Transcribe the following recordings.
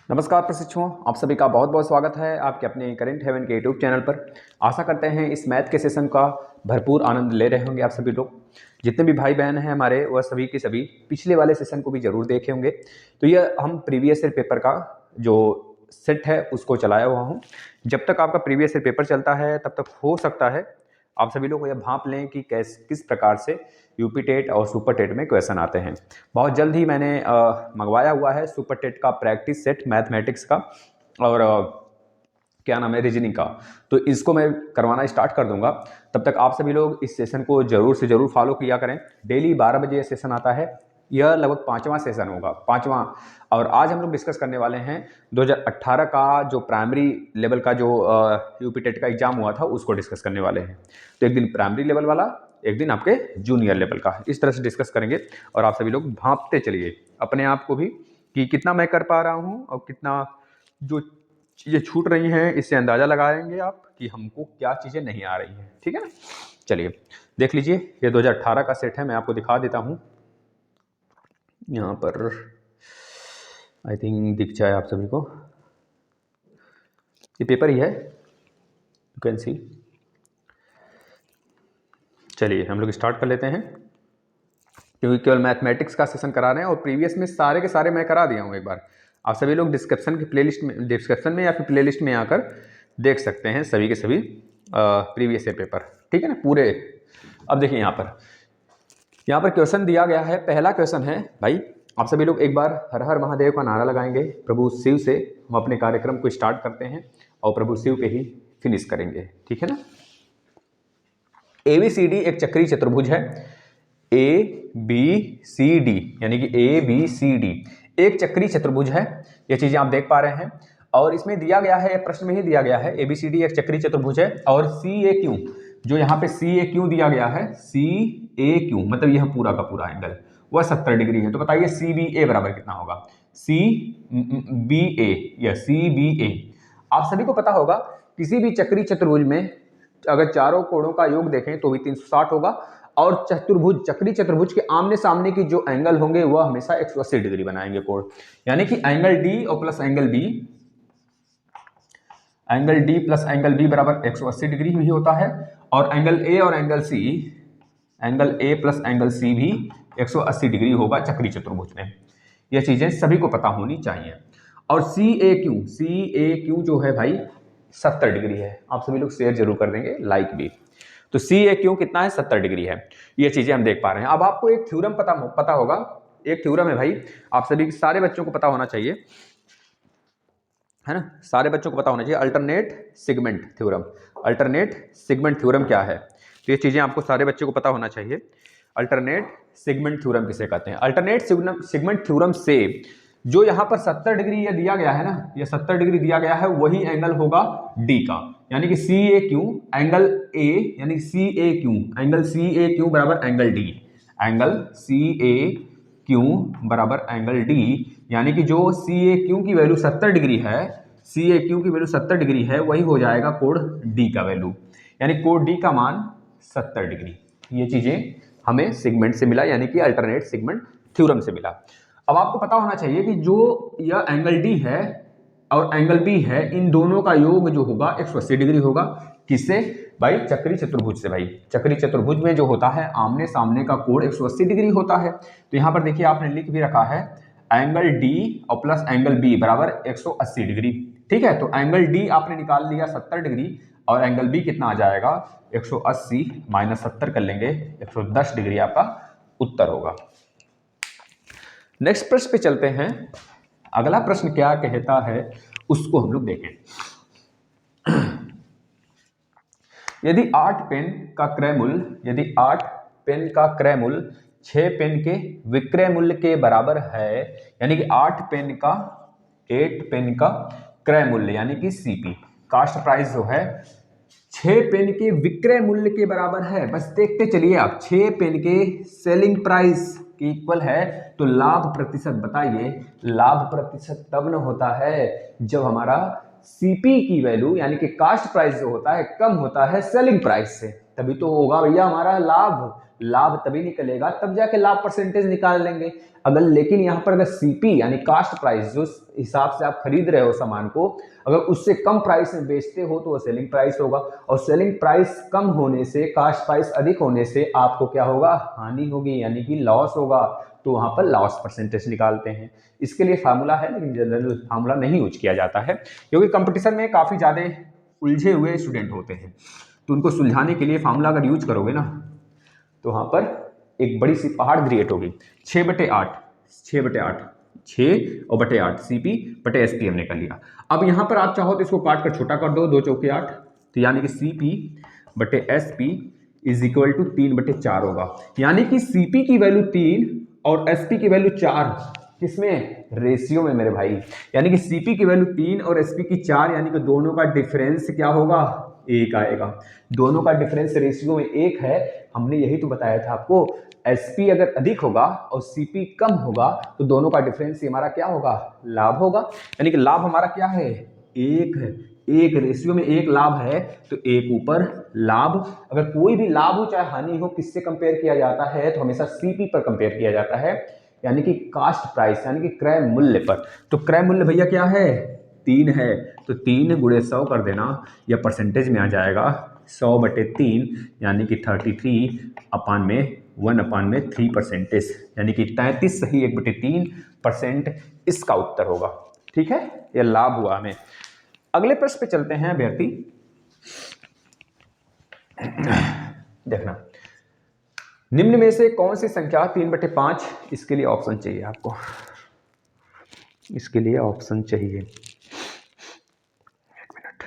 नमस्कार प्रशिक्षुओं, आप सभी का बहुत बहुत स्वागत है आपके अपने करेंट हेवन के यूट्यूब चैनल पर। आशा करते हैं इस मैथ के सेशन का भरपूर आनंद ले रहे होंगे आप सभी लोग। जितने भी भाई बहन हैं हमारे, वह सभी के सभी पिछले वाले सेशन को भी जरूर देखे होंगे। तो यह हम प्रीवियस ईयर पेपर का जो सेट है उसको चलाया हुआ हूँ। जब तक आपका प्रीवियस ईयर पेपर चलता है तब तक हो सकता है आप सभी लोग यह भांप लें कि किस प्रकार से यूपी टेट और सुपर टेट में क्वेश्चन आते हैं। बहुत जल्द ही मैंने मंगवाया हुआ है सुपर टेट का प्रैक्टिस सेट मैथमेटिक्स का और क्या नाम है रीजनिंग का। तो इसको मैं करवाना स्टार्ट कर दूंगा। तब तक आप सभी लोग इस सेशन को जरूर से जरूर फॉलो किया करें। डेली 12 बजे ये सेशन आता है। यह लगभग 5वां सेशन होगा, 5वां। और आज हम लोग डिस्कस करने वाले हैं 2018 का जो प्राइमरी लेवल का जो यूपी टेट का एग्जाम हुआ था उसको डिस्कस करने वाले हैं। तो एक दिन प्राइमरी लेवल वाला, एक दिन आपके जूनियर लेवल का, इस तरह से डिस्कस करेंगे। और आप सभी लोग भांपते चलिए अपने आप को भी कि कितना मैं कर पा रहा हूँ और कितना जो चीज़ें छूट रही हैं, इससे अंदाज़ा लगाएंगे आप कि हमको क्या चीज़ें नहीं आ रही हैं। ठीक है ना? चलिए देख लीजिए, ये 2018 का सेट है। मैं आपको दिखा देता हूँ यहाँ पर, आई थिंक दिख जाए आप सभी को। ये पेपर ही है, यू कैन सी। चलिए हम लोग स्टार्ट कर लेते हैं, क्योंकि केवल मैथमेटिक्स का सेशन करा रहे हैं और प्रीवियस में सारे के सारे मैं करा दिया हूँ एक बार। आप सभी लोग डिस्क्रिप्शन की प्लेलिस्ट में, डिस्क्रिप्शन में या फिर प्लेलिस्ट में आकर देख सकते हैं सभी के सभी प्रीवियस ईयर पेपर। ठीक है ना पूरे। अब देखिए यहाँ पर क्वेश्चन दिया गया है। पहला क्वेश्चन है भाई, आप सभी लोग एक बार हर हर महादेव का नारा लगाएंगे। प्रभु शिव से हम अपने कार्यक्रम को स्टार्ट करते हैं और प्रभु शिव पे ही फिनिश करेंगे। ठीक है ना? ABCD एक चक्रीय चतुर्भुज है। ABCD यानी कि ABCD एक चक्रीय चतुर्भुज है। ये चीजें आप देख पा रहे हैं और इसमें दिया गया है, प्रश्न में ही दिया गया है, ABCD एक चक्रीय चतुर्भुज है और CAQ जो यहाँ पे CAQ दिया गया है, CAQ मतलब यह पूरा का पूरा एंगल वह 70 डिग्री है। तो बताइए CBA बराबर कितना होगा? CBA या CBA आप सभी को पता होगा, किसी भी चक्रीय चतुर्भुज में अगर चारों कोणों का योग देखें तो भी 360 होगा और चतुर्भुज, चक्रीय चतुर्भुज के आमने सामने की जो एंगल होंगे वह हमेशा 180 डिग्री बनाएंगे कोण। यानी कि एंगल डी और plus angle B, angle D plus angle B बराबर 180 डिग्री भी होता है और एंगल ए और angle C, angle A plus angle C भी 180 डिग्री होगा चक्रीय चतुर्भुज में। यह चीजें सभी को पता होनी चाहिए। और CAQ जो है भाई 70 डिग्री है। आप सभी लोग शेयर जरूर कर देंगे, लाइक भी। तो CAQ कितना है? 70 डिग्री है। ये चीजें हम देख पा रहे हैं। अब आपको एक थ्योरम पता होगा, एक थ्योरम है भाई, आप सभी सारे बच्चों को पता होना चाहिए, है ना? सारे बच्चों को पता होना चाहिए, alternate segment theorem. Alternate segment theorem क्या है? तो ये चीजें आपको सारे बच्चों को पता होना चाहिए। अल्टरनेट सेगमेंट थ्योरम किसे कहते हैं? अल्टरनेट सेगमेंट थ्योरम से जो यहाँ पर 70 डिग्री ये दिया गया है ना, ये 70 डिग्री दिया गया है, वही एंगल होगा डी का। यानी कि CAQ एंगल ए, यानी CAQ एंगल CAQ बराबर एंगल डी, एंगल CAQ बराबर एंगल डी। यानी कि जो CAQ की वैल्यू 70 डिग्री है, CAQ की वैल्यू 70 डिग्री है, वही हो जाएगा कोण डी का वैल्यू, यानी कोण डी का मान 70 डिग्री। ये चीजें हमें सेगमेंट से मिला, यानी कि अल्टरनेट सेगमेंट थ्योरम से मिला। अब आपको पता होना चाहिए कि जो यह एंगल डी है और एंगल बी है, इन दोनों का योग जो होगा 180 डिग्री होगा। किससे भाई? चक्रीय चतुर्भुज से भाई। चक्रीय चतुर्भुज में जो होता है आमने सामने का कोण 180 डिग्री होता है। तो यहां पर देखिए आपने लिख भी रखा है एंगल डी और प्लस एंगल बी बराबर 180 डिग्री। ठीक है, तो एंगल डी आपने निकाल लिया 70 डिग्री और एंगल बी कितना आ जाएगा? 180 माइनस 70 कर लेंगे, 110 डिग्री आपका उत्तर होगा। नेक्स्ट प्रश्न पे चलते हैं। अगला प्रश्न क्या कहता है उसको हम लोग देखें। यदि 8 पेन का क्रय मूल्य, यदि 8 पेन का क्रय मूल्य 6 पेन के विक्रय मूल्य के बराबर है, यानी कि 8 पेन का क्रय मूल्य यानी कि CP कास्ट प्राइस जो है 6 पेन के विक्रय मूल्य के बराबर है। बस देखते चलिए आप, 6 पेन के सेलिंग प्राइस के इक्वल है, तो लाभ प्रतिशत बताइए। लाभ प्रतिशत तब न होता है जब हमारा CP की वैल्यू यानी कि कास्ट प्राइस जो होता है कम होता है सेलिंग प्राइस से। तभी तो होगा भैया हमारा लाभ। लाभ तभी निकलेगा तब जाके लाभ परसेंटेज निकाल लेंगे। अगर लेकिन यहाँ पर अगर सीपी यानी कास्ट प्राइस, जो हिसाब से आप खरीद रहे हो सामान को, अगर उससे कम प्राइस में बेचते हो तो वो सेलिंग प्राइस होगा, और सेलिंग प्राइस कम होने से, कास्ट प्राइस अधिक होने से आपको क्या होगा, हानि होगी, यानी कि लॉस होगा। तो वहां पर लॉस परसेंटेज निकालते हैं। इसके लिए फार्मूला है, लेकिन जनरल फार्मूला नहीं यूज किया जाता है, क्योंकि कंपटीशन में काफी ज्यादा उलझे हुए स्टूडेंट होते हैं, तो उनको सुलझाने के लिए फार्मूला अगर यूज करोगे ना, तो वहां पर एक बड़ी सी पहाड़ क्रिएट होगी। 6/8 6 और बटे 8 सीपी बटे एसपी हमने कर लिया। अब यहां पर आप चाहो तो इसको काट कर छोटा कर दो, 2 चौके 8, तो यानी कि सीपी बटे एसपी इज इक्वल टू 3/4 होगा। यानी कि सीपी की वैल्यू 3 और एसपी की वैल्यू 4, किसमें, रेशियो में मेरे भाई। यानी कि सीपी की वैल्यू 3 और एसपी की 4, यानी कि दोनों का डिफरेंस क्या होगा, 1 आएगा। दोनों का डिफरेंस रेशियो में 1 है। हमने यही तो बताया था आपको, एसपी अगर अधिक होगा और सीपी कम होगा तो दोनों का डिफरेंस हमारा क्या होगा, लाभ होगा। यानी कि लाभ हमारा क्या है, 1 है। 1 रेशियो में 1 लाभ है, तो 1 ऊपर लाभ। अगर कोई भी लाभ हो चाहे हानि हो, किससे कंपेयर किया जाता है, तो हमेशा सीपी पर कंपेयर किया जाता है, यानी कि कास्ट प्राइस, यानी कि क्रय मूल्य पर। तो क्रय मूल्य भैया क्या है, 3 है, तो 3 गुणे 100 कर देना, या परसेंटेज में आ जाएगा 100/3, यानी कि 33/1/3%, यानी कि 33 सही 1/3% इसका उत्तर होगा। ठीक है, यह लाभ हुआ हमें। अगले प्रश्न पे चलते हैं अभ्यर्थी। देखना, निम्न में से कौन सी संख्या 3/5, इसके लिए ऑप्शन चाहिए आपको, इसके लिए ऑप्शन चाहिए, एक मिनट।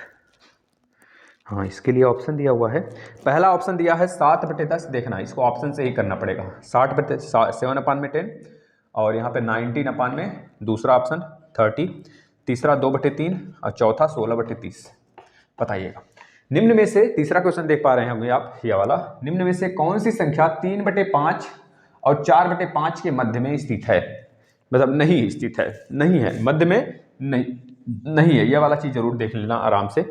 हाँ, इसके लिए ऑप्शन दिया हुआ है। पहला ऑप्शन दिया है 7/10, देखना इसको ऑप्शन से ही करना पड़ेगा। 7/10 और यहाँ पे 19 में, दूसरा ऑप्शन 30, तीसरा 2/3 और चौथा 16/30। बताइएगा। निम्न में से, तीसरा क्वेश्चन देख पा रहे होंगे आप, ये वाला, निम्न में से कौन सी संख्या 3/5 और 4/5 के मध्य में स्थित है, मतलब नहीं स्थित है, नहीं है, मध्य में नहीं है। यह वाला चीज जरूर देख लेना आराम से।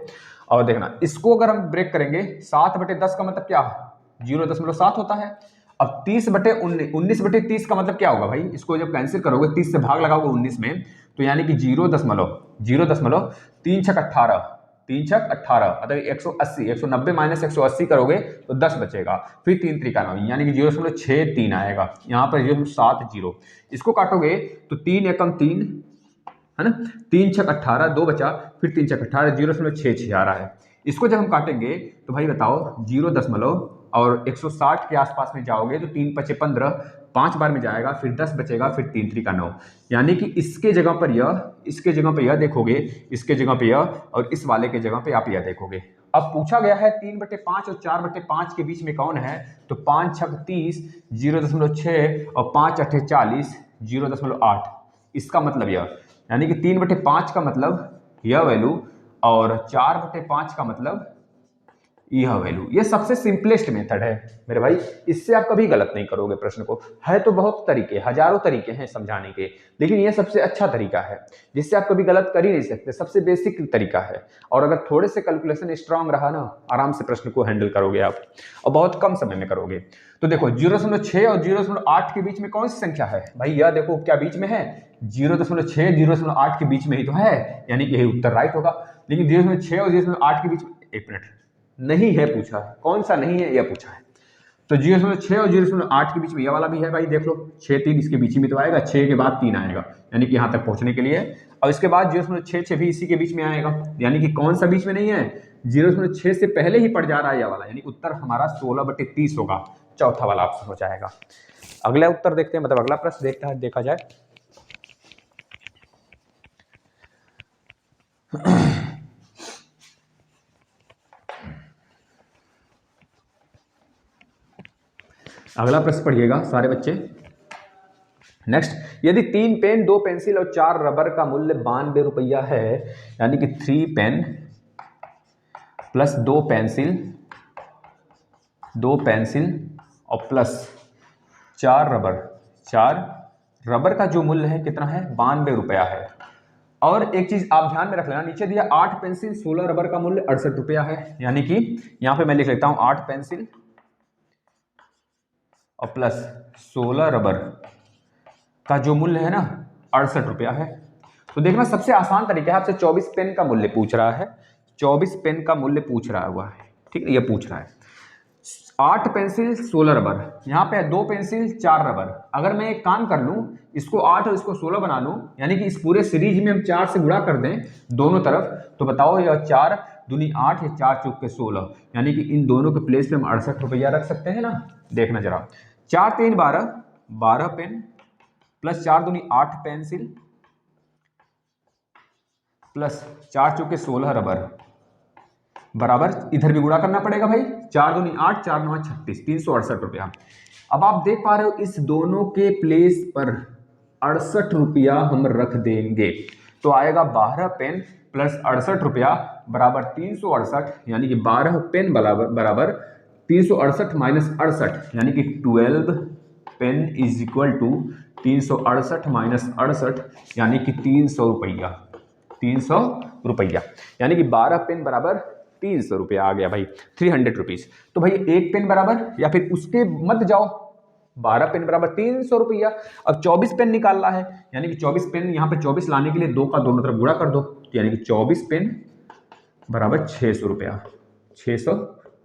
और देखना, इसको अगर हम ब्रेक करेंगे, 7/10 का मतलब क्या, 0.7 होता है। अब 19/30 का मतलब क्या होगा भाई, इसको जब कैंसिल करोगे, 30 से भाग लगाओगे 19 में, तो यानी कि 0.3 छक 18, 3 छक 18, मतलब 180, 190 माइनस 180 करोगे तो 10 बचेगा, फिर 3 3 9, यानी कि 0.63 आएगा। यहाँ पर 0.70, इसको काटोगे तो 3 एकम 3 है ना, 3 छक 18, 2 बचा, फिर 3 छक 18, 0.66 आ रहा है। इसको जब हम काटेंगे तो भाई बताओ, 0 और 160 के आसपास में जाओगे तो 3 × 5 = 15, 5 बार में जाएगा, फिर 10 बचेगा, फिर 3 3 9, यानी कि इसके जगह पर यह, इसके जगह पे यह देखोगे, इसके जगह पे यह, और इस वाले के जगह पे आप यह देखोगे। अब पूछा गया है 3/5 और 4/5 के बीच में कौन है, तो 5 छक 30, 0.6 और 5 8 40, 0.8। इसका मतलब यह, यानी कि 3/5 का मतलब यह वैल्यू, और 4/5 का मतलब यह वैल्यू। ये सबसे सिंपलेस्ट मेथड है मेरे भाई, इससे आप कभी गलत नहीं करोगे प्रश्न को। है तो बहुत तरीके, हजारों तरीके हैं समझाने के, लेकिन ये सबसे अच्छा तरीका है जिससे आप कभी गलत कर ही नहीं सकते, सबसे बेसिक तरीका है। और अगर थोड़े से कैलकुलेशन स्ट्रांग रहा ना, आराम से प्रश्न को हैंडल करोगे आप, और बहुत कम समय में करोगे। तो देखो, 0.6 और 0.8 के बीच में कौन सी संख्या है भाई, यह देखो क्या बीच में है, 0.6 0.8 के बीच में ही तो है, यानी कि यही उत्तर राइट होगा। लेकिन 0.6 और 0.8 के बीच में, एक मिनट, नहीं है पूछा है, कौन सा नहीं है यह पूछा है। तो 0.6 और 0.8 के बीच में यह वाला भी है भाई, देख लो, 6 3 इसके बीच में तो आएगा, 6 के बाद 3 आएगा, यानी कि यहां तक पहुंचने के लिए। और इसके बाद 0.6 भी इसी के बीच में आएगा, यानी कि कौन सा बीच में नहीं है, 0.6 से पहले ही पड़ जा रहा है यह वाला, यानी उत्तर हमारा 16/30 होगा, चौथा वाला ऑप्शन हो जाएगा। अगला उत्तर देखते हैं, मतलब अगला प्रश्न देखा जाए। अगला प्रश्न पढ़िएगा सारे बच्चे। नेक्स्ट, यदि 3 पेन, 2 पेंसिल और 4 रबर का मूल्य 92 रुपया है, यानी कि 3 पेन प्लस 2 पेंसिल और प्लस 4 रबर का जो मूल्य है कितना है, 92 रुपया है। और एक चीज आप ध्यान में रख लेना, नीचे दिया 8 पेंसिल 16 रबर का मूल्य 68 रुपया है, यानी कि यहां पे मैं लिख लेता हूं 8 पेंसिल और प्लस 16 रबर का जो मूल्य है ना 68 रुपया है। तो देखना सबसे आसान तरीका है, आपसे 24 पेन का मूल्य पूछ रहा है, 24 पेन का मूल्य पूछ रहा हुआ है, ठीक है, ये पूछ रहा है। 8 पेंसिल 16 रबर, यहाँ पे 2 पेंसिल 4 रबर। अगर मैं एक काम कर लूँ, इसको 8 और इसको 16 बना लूँ, यानी कि इस पूरे सीरीज में हम 4 से गुणा कर दें दोनों तरफ, तो बताओ यह 4 दूनी 8 या 4 चौक के 16, यानी कि इन दोनों के प्लेस पे हम 68 रुपया रख सकते हैं ना। देखना जरा, 4 3 12, 12 पेन प्लस 4 दूनी 8 पेंसिल प्लस 4 चौके 16 रबर बराबर, इधर भी गुणा करना पड़ेगा भाई, 4 दूनी 8 4 9 36, 368 रुपया। अब आप देख पा रहे हो इस दोनों के प्लेस पर 68 रुपया हम रख देंगे, तो आएगा 12 पेन प्लस 68 रुपया बराबर 368, यानी कि 12 पेन बराबर 368 माइनस 68, यानी कि 12 pen is equal to 368 minus 68, यानी कि 300 रुपया, 300 रुपया, यानी कि 12 पेन बराबर 300 रुपया आ गया भाई, 300 रुपीज। तो भाई एक पेन बराबर, या फिर उसके मत जाओ, 12 पेन बराबर 300 रुपया। अब 24 पेन निकालना है, यानी कि 24 पेन, यहाँ पे 24 लाने के लिए 2 का दोनों तरफ गुणा कर दो, यानी कि 24 पेन बराबर 600 रुपया, 600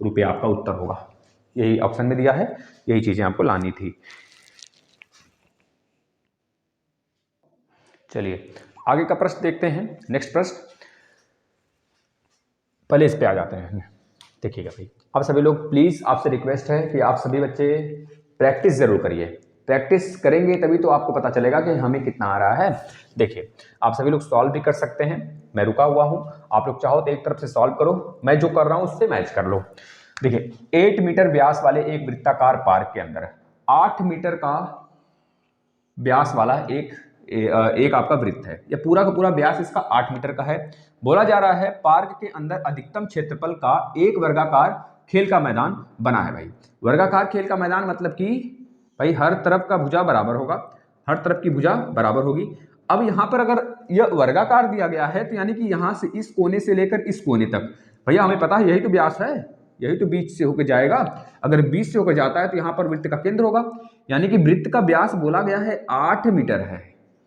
रुपया आपका उत्तर होगा। यही ऑप्शन में दिया है, यही चीजें आपको लानी थी। चलिए आगे का प्रश्न देखते हैं, नेक्स्ट प्रश्न, पहले इस पे आ जाते हैं। देखिएगा भाई, आप सभी लोग प्लीज, आपसे रिक्वेस्ट है कि आप सभी बच्चे प्रैक्टिस जरूर करिए, प्रैक्टिस करेंगे तभी तो आपको पता चलेगा कि हमें कितना आ रहा है। देखिए आप सभी लोग सॉल्व भी कर सकते हैं, मैं रुका हुआ हूं, आप लोग चाहो तो एक तरफ से सॉल्व करो, मैं जो कर रहा हूं उससे मैच कर लो। देखिए 8 मीटर व्यास वाले एक वृत्ताकार पार्क के अंदर 8 मीटर का व्यास वाला एक आपका वृत्त है, यह पूरा का पूरा व्यास इसका 8 मीटर का है। बोला जा रहा है पार्क के अंदर अधिकतम क्षेत्रफल का एक वर्गाकार खेल का मैदान बना है। भाई वर्गाकार खेल का मैदान मतलब कि भाई हर तरफ का भुजा बराबर होगा, हर तरफ की भुजा बराबर होगी। अब यहां पर अगर यह वर्गाकार दिया गया है तो यानी कि यहां से इस कोने से लेकर इस कोने तक, भैया हमें पता है यही तो व्यास है, यही तो बीच से होकर जाएगा, अगर बीच से होकर जाता है तो यहां पर वृत्त का केंद्र होगा, यानी कि वृत्त का व्यास बोला गया है 8 मीटर है,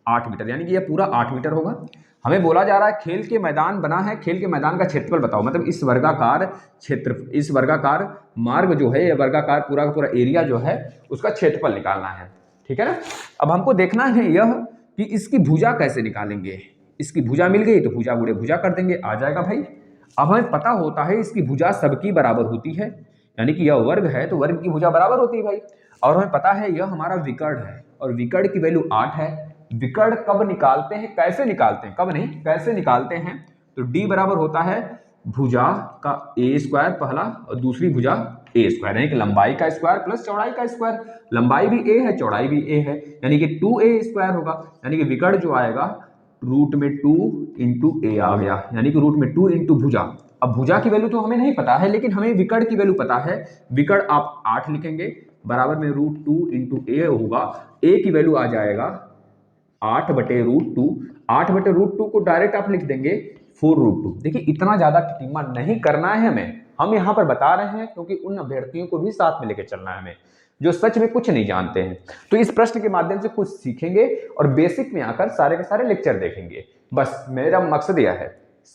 8 मीटर, यानी कि यह पूरा 8 मीटर होगा। हमें बोला जा रहा है खेल के मैदान बना है, खेल के मैदान का क्षेत्रफल बताओ, मतलब इस वर्गाकार क्षेत्र, इस वर्गाकार मार्ग जो है, यह वर्गाकार पूरा का पूरा एरिया जो है उसका क्षेत्रफल निकालना है, ठीक है ना। अब हमको देखना है यह कि इसकी भुजा कैसे निकालेंगे, इसकी भुजा मिल गई तो भुजा गुणे भुजा कर देंगे, आ जाएगा भाई। अब हमें पता होता है इसकी भुजा सबकी बराबर होती है, यानी कि यह वर्ग है तो वर्ग की भुजा बराबर होती है भाई, और हमें पता है यह हमारा विकर्ण है और विकर्ण की वैल्यू 8 है। विकर्ण कब निकालते हैं, कैसे निकालते हैं, कब नहीं कैसे निकालते हैं, तो d बराबर होता है भुजा का a स्क्वायर पहला और दूसरी भुजा a स्क्वायर, यानी कि लंबाई का स्क्वायर प्लस चौड़ाई का स्क्वायर, लंबाई भी a है चौड़ाई भी a है, यानी कि 2a स्क्वायर होगा, यानी कि विकर्ण जो आएगा रूट में 2 इंटू ए आ गया, यानी कि रूट में 2 इंटू भुजा। अब भुजा की वैल्यू तो हमें नहीं पता है, लेकिन हमें विकर्ण की वैल्यू पता है, विकर्ण आप 8 लिखेंगे बराबर में रूट 2 इंटू ए होगा, ए की वैल्यू आ जाएगा 8 बटे रूट 2, 8 बटे रूट 2 को डायरेक्ट आप लिख देंगे 4 रूट 2। देखिए इतना ज्यादा टिप्पणी नहीं करना है हमें, हम यहाँ पर बता रहे हैं क्योंकि उन अभ्यर्थियों को भी साथ में लेकर चलना है हमें जो सच में कुछ नहीं जानते हैं। तो इस प्रश्न के माध्यम से कुछ सीखेंगे और बेसिक में आकर सारे के सारे लेक्चर देखेंगे, बस मेरा मकसद यह है,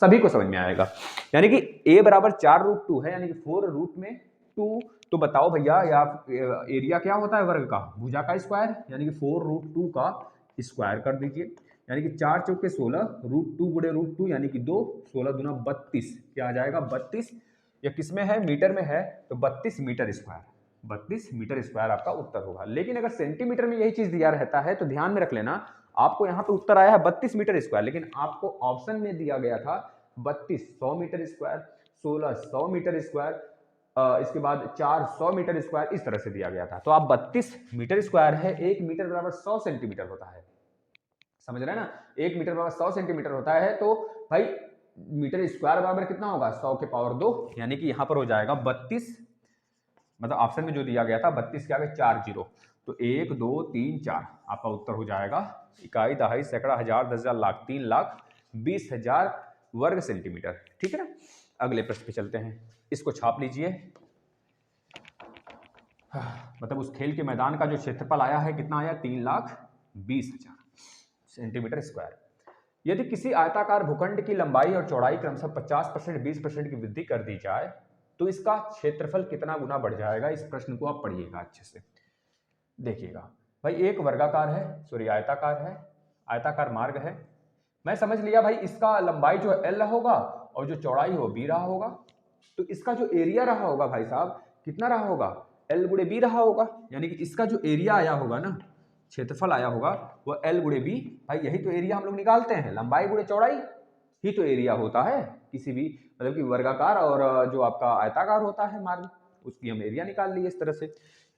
सभी को समझ में आएगा। यानी कि a बराबर 4 रूट 2 है, यानी कि 4 रूट में 2, तो बताओ भैया या एरिया क्या होता है वर्ग का, भुजा का स्क्वायर, यानी कि 4 रूट 2 का स्क्वायर कर दीजिए, यानी कि 4 चौके 16 रूट 2 गुणे रूट 2 यानी कि 2, 16 दूना 32, क्या आ जाएगा 32, या किस में है मीटर में है तो 32 मीटर स्क्वायर, 32 मीटर स्क्वायर आपका उत्तर होगा। लेकिन अगर सेंटीमीटर में यही चीज दिया रहता है तो ध्यान में रख लेना, आपको यहाँ पे उत्तर आया है 32 मीटर स्क्वायर, लेकिन आपको ऑप्शन में दिया गया था 32 100 मीटर स्क्वायर, 16 100 मीटर स्क्वायर, इसके बाद 400 मीटर स्क्वायर, इस तरह से दिया गया था। तो आप 32 मीटर स्क्वायर है, 1 मीटर बराबर 100 सेंटीमीटर होता है, समझ रहे हैं ना, 1 मीटर बराबर 100 सेंटीमीटर होता है, तो भाई मीटर स्क्वायर बराबर कितना होगा 100 के पावर 2, यानी कि यहाँ पर हो जाएगा 32, मतलब ऑप्शन में जो दिया गया था 32 के आगे 4 जीरो, तो 1 2 3 4 आपका उत्तर हो जाएगा, इकाई दहाई सैकड़ा हजार 10,000 लाख 3 लाख 20,000 वर्ग सेंटीमीटर। ठीक है ना, अगले प्रश्न पे चलते हैं, इसको छाप लीजिए। मतलब उस खेल के मैदान का जो क्षेत्रफल आया है कितना आया, 3,20,000 सेंटीमीटर स्क्वायर। यदि किसी आयताकार भूखंड की लंबाई और चौड़ाई क्रमशः 50%, 20% की वृद्धि कर दी जाए तो इसका क्षेत्रफल कितना गुना बढ़ जाएगा। इस प्रश्न को आप पढ़िएगा अच्छे से, देखिएगा भाई। एक वर्गाकार है, सॉरी आयताकार है, आयताकार मार्ग है। मैं समझ लिया भाई इसका लंबाई जो L होगा और जो चौड़ाई हो B रहा होगा, तो इसका जो एरिया रहा होगा भाई साहब कितना रहा होगा, L गुणे B रहा होगा। यानी कि इसका जो एरिया आया होगा ना, क्षेत्रफल आया होगा वो L गुणे B। भाई यही तो एरिया हम लोग निकालते हैं, लंबाई गुणे चौड़ाई ही तो एरिया होता है किसी भी, मतलब कि वर्गाकार और जो आपका आयताकार होता है मार्ग, उसकी हम एरिया निकाल लिए इस तरह से।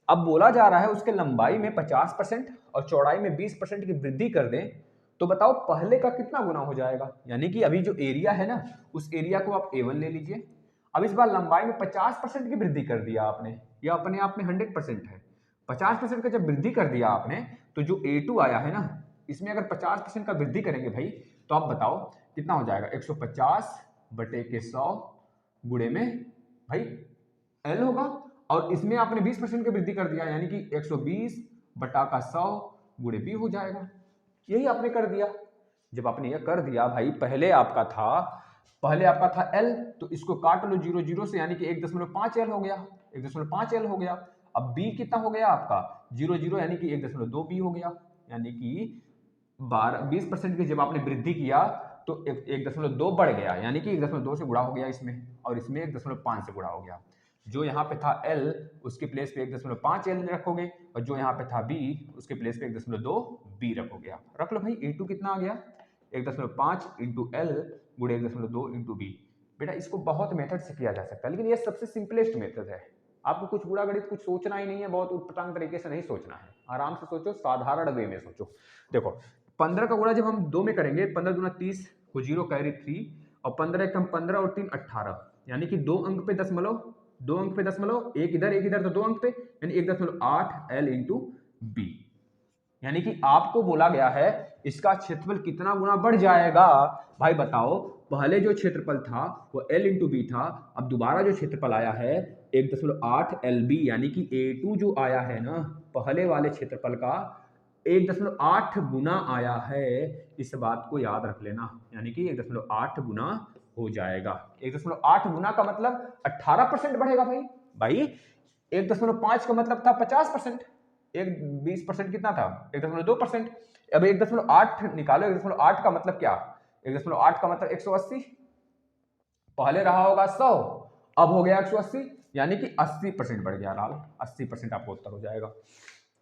अब बोला जा रहा है उसके लंबाई में 50% और चौड़ाई में 20% की वृद्धि कर दें तो बताओ पहले का कितना गुना हो जाएगा। यानी कि अभी जो एरिया है ना, उस एरिया को आप A1 ले लीजिए। अब इस बार लंबाई में 50% की वृद्धि कर दिया आपने, यह अपने आप में 100% है। 50% का जब वृद्धि कर दिया आपने तो जो A2 आया है ना, इसमें अगर 50% का वृद्धि करेंगे भाई तो आप बताओ कितना हो जाएगा, 150 बटे के 100 गुणे में भाई L होगा, और इसमें आपने 20% की वृद्धि कर दिया यानी कि 120 बटा का 100 गुणे B हो जाएगा। यही आपने कर दिया। जब आपने यह कर दिया भाई, पहले आपका था L, तो इसको काट लो 0 0 से, यानी कि 1.5 L हो गया, 1.5 L हो गया। अब B कितना हो गया आपका 0 0, यानी कि 1.2 B हो गया। यानी कि 20% की जब आपने वृद्धि किया तो 1.2 बढ़ गया, यानी कि 1.2 से गुणा हो गया इसमें, और इसमें 1.5 से गुणा हो गया। जो यहाँ पे था L उसके प्लेस पे 1.5 L रखोगे, और जो यहाँ पे था B उसके प्लेस पे 1.2 B रखोगे आप। रख लो भाई, A2 कितना आ गया, 1.5 इंटू L गुणे 1.2 इंटू B। बेटा इसको बहुत मेथड से किया जा सकता है, लेकिन ये सबसे सिंपलेस्ट मेथड है। आपको कुछ गुणा गणित कुछ सोचना ही नहीं है, बहुत उटपटांग तरीके से नहीं सोचना है, आराम से सोचो, साधारण वे में सोचो। देखो 15 का गुणा जब हम 2 में करेंगे, 15 दूना 30 को 0 कैरी 3, और 15 एक हम 15 और 3 18, यानी कि 2 अंक पे दशमलव, 2 अंक पे दशमलव, एक इधर तो 2 अंक पे, यानी 1.8 L इंटू B। यानी कि आपको बोला गया है इसका क्षेत्रफल कितना गुना बढ़ जाएगा। भाई बताओ, पहले जो क्षेत्रफल था वो L इंटू B था, अब दोबारा जो क्षेत्रफल आया है 1.8 LB, यानी कि A2 जो आया है ना, पहले वाले क्षेत्रफल का 1.8 गुना आया है। इस बात को याद रख लेना, यानी कि 1.8 गुना हो जाएगा। 1.8 गुना का मतलब 18% बढ़ेगा भाई। भाई 1.5 का मतलब था 50%, 20% कितना था 1.2%। अब 1.8 निकालो, 1.8 का मतलब क्या, 1.8 का मतलब 180, पहले रहा होगा 100, अब हो गया 180, यानी कि 80% बढ़ गया लाल, 80% आपका उत्तर हो जाएगा,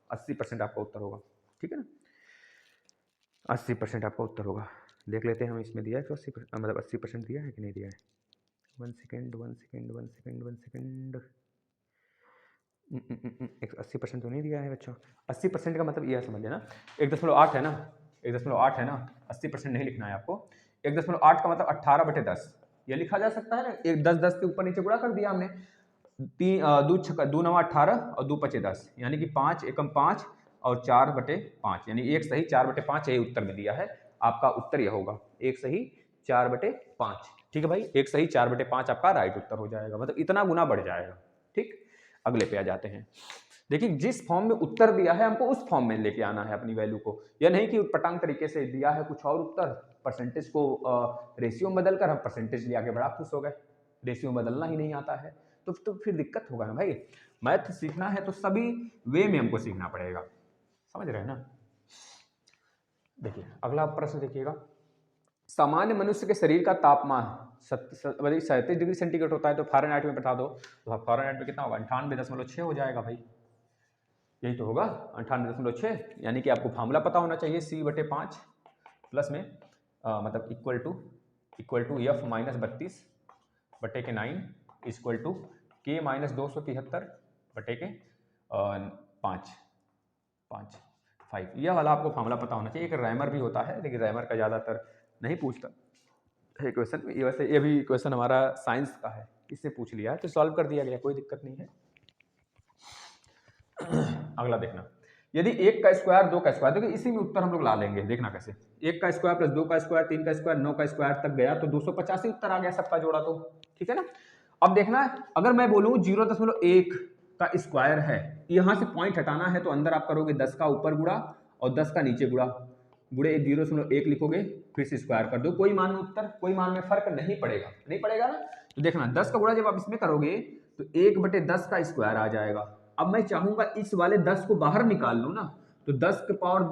80% आपका उत्तर होगा। ठीक है ना, 80% आपका उत्तर होगा। देख लेते हैं हम, इसमें दिया है 180%, मतलब 80% दिया है कि नहीं दिया है। 1 सेकेंड 80% तो नहीं दिया है बच्चों। 80% का मतलब यह समझ लेना, 1.8 है ना, 1.8 है ना, 80% नहीं लिखना है आपको। 1.8 का मतलब 18/10 यह लिखा जा सकता है ना, 10 के ऊपर नीचे गुणा कर दिया हमने, 2 9 18 और 2 5 10, यानी कि 5 एकम 5 और 4/5, यानी एक सही 4/5 यही उत्तर में दिया है। आपका उत्तर यह होगा, एक सही 4/5। ठीक है भाई, एक सही 4/5 आपका राइट उत्तर हो जाएगा, मतलब इतना गुना बढ़ जाएगा। ठीक, अगले पे आ जाते हैं। देखिए जिस फॉर्म में उत्तर दिया है हमको उस फॉर्म में लेके आना है अपनी वैल्यू को, यह नहीं कि उटपटांग तरीके से दिया है कुछ और उत्तर, परसेंटेज को रेशियो में बदलकर हम परसेंटेज ले आके बड़ा खुश हो गए, रेशियो बदलना ही नहीं आता है तो फिर दिक्कत होगा ना भाई। मैथ सीखना है तो सभी वे में हमको सीखना पड़ेगा, समझ रहे हैं ना। देखिए अगला प्रश्न देखिएगा, सामान्य मनुष्य के शरीर का तापमान 37 डिग्री सेंटीग्रेड होता है, तो फ़ारेनहाइट में बैठा दो, तो फ़ारेनहाइट में कितना होगा, 98.6 हो जाएगा भाई, यही तो होगा 98.6। यानी कि आपको फार्मूला पता होना चाहिए, C/5 प्लस में मतलब इक्वल टू F माइनस 32 बटे के 9 इक्वल टू K माइनस 273 बटे के 5। यह वाला आपको फार्मूला पता होना चाहिए। एक रैमर भी होता है, लेकिन रैमर का ज़्यादातर नहीं पूछता है क्वेश्चन। ये वैसे ये भी क्वेश्चन हमारा साइंस का है, इससे पूछ लिया है तो सॉल्व कर दिया गया, कोई दिक्कत नहीं है। अगला देखना, यदि 1 का स्क्वायर 2 का स्क्वायर, देखिए इसी में उत्तर हम लोग ला लेंगे, देखना कैसे। 1 का स्क्वायर प्लस 2 का स्क्वायर 3 का स्क्वायर 9 का स्क्वायर तक गया तो 285 उत्तर आ गया सबका जोड़ा, तो ठीक है ना। अब देखना अगर मैं बोलूं 0.1 का स्क्वायर है, यहां से पॉइंट हटाना है तो अंदर आप करोगे 10 का ऊपर गुणा और 10 का नीचे गुणा, गुणे 0.1 लिखोगे, फिर से स्क्वायर कर दो, कोई मान में उत्तर, कोई मान में फर्क नहीं पड़ेगा, नहीं पड़ेगा ना। तो देखना 10 का गुणा जब आप इसमें करोगे तो 1/10 का स्क्वायर आ जाएगा। अब मैं चाहूंगा इस वाले 10 को बाहर निकाल लूं ना, तो 10 के पावर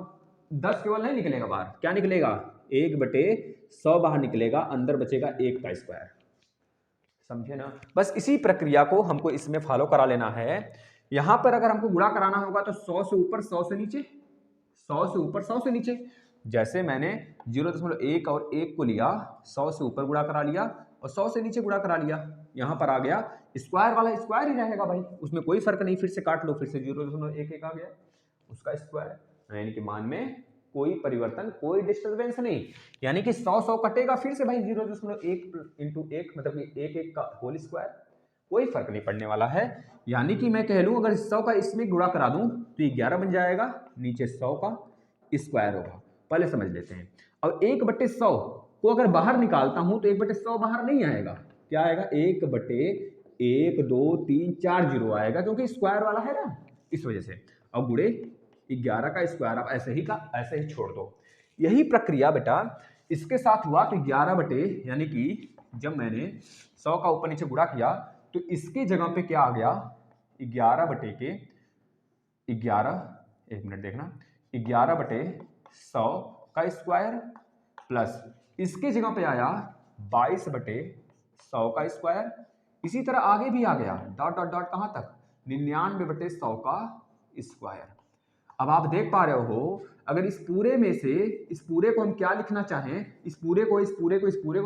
10 केवल नहीं निकलेगा बाहर, क्या निकलेगा 1/100 बाहर निकलेगा, अंदर बचेगा 1 का स्क्वायर, समझे ना। बस इसी प्रक्रिया को हमको इसमें फॉलो करा लेना है। यहां पर अगर हमको गुणा कराना होगा तो 100 से ऊपर 100 से नीचे, 100 से ऊपर 100 से नीचे, जैसे मैंने 0.1 और 1 को लिया, 100 से ऊपर गुणा करा लिया और 100 से नीचे गुणा करा लिया, यहां पर आ गया स्क्वायर वाला स्क्वायर ही रहेगा भाई, उसमें कोई फर्क नहीं, फिर से काट लो, फिर से 0.11 आ गया उसका स्क्वायर, यानी कि मान में कोई परिवर्तन, कोई डिस्टरबेंस नहीं, यानी कि 100 कटेगा, फिर से भाई 0.1 इंटू 1 मतलब कि 1 का होल स्क्वायर, कोई फर्क नहीं पड़ने वाला है। यानी कि मैं कह लूं अगर 100 का इसमें गुणा करा दूं तो ये 11 बन जाएगा, नीचे 100 का स्क्वायर होगा, पहले समझ लेते हैं। अब 1/100 को अगर बाहर निकालता हूं तो 1/100 बाहर नहीं आएगा, क्या आएगा 1/1 2 3 4 जीरो आएगा, क्योंकि स्क्वायर वाला है ना, इस वजह से। अब गुणे 11 का स्क्वायर आप ऐसे ही का ऐसे ही छोड़ दो। यही प्रक्रिया बेटा इसके साथ हुआ, तो 11 यानी कि जब मैंने 100 का ऊपर नीचे गुणा किया तो इसके जगह पे क्या आ गया 11 एक मिनट देखना, 11/100 का स्क्वायर प्लस इसके जगह पे आया 22/100 का स्क्वायर, इसी तरह आगे भी आ गया डॉट डॉट डॉट कहां तक 99/100 का स्क्वायर। अब आप देख पा रहे हो अगर इस पूरे में से इस पूरे को हम क्या लिखना चाहें, इस पूरे को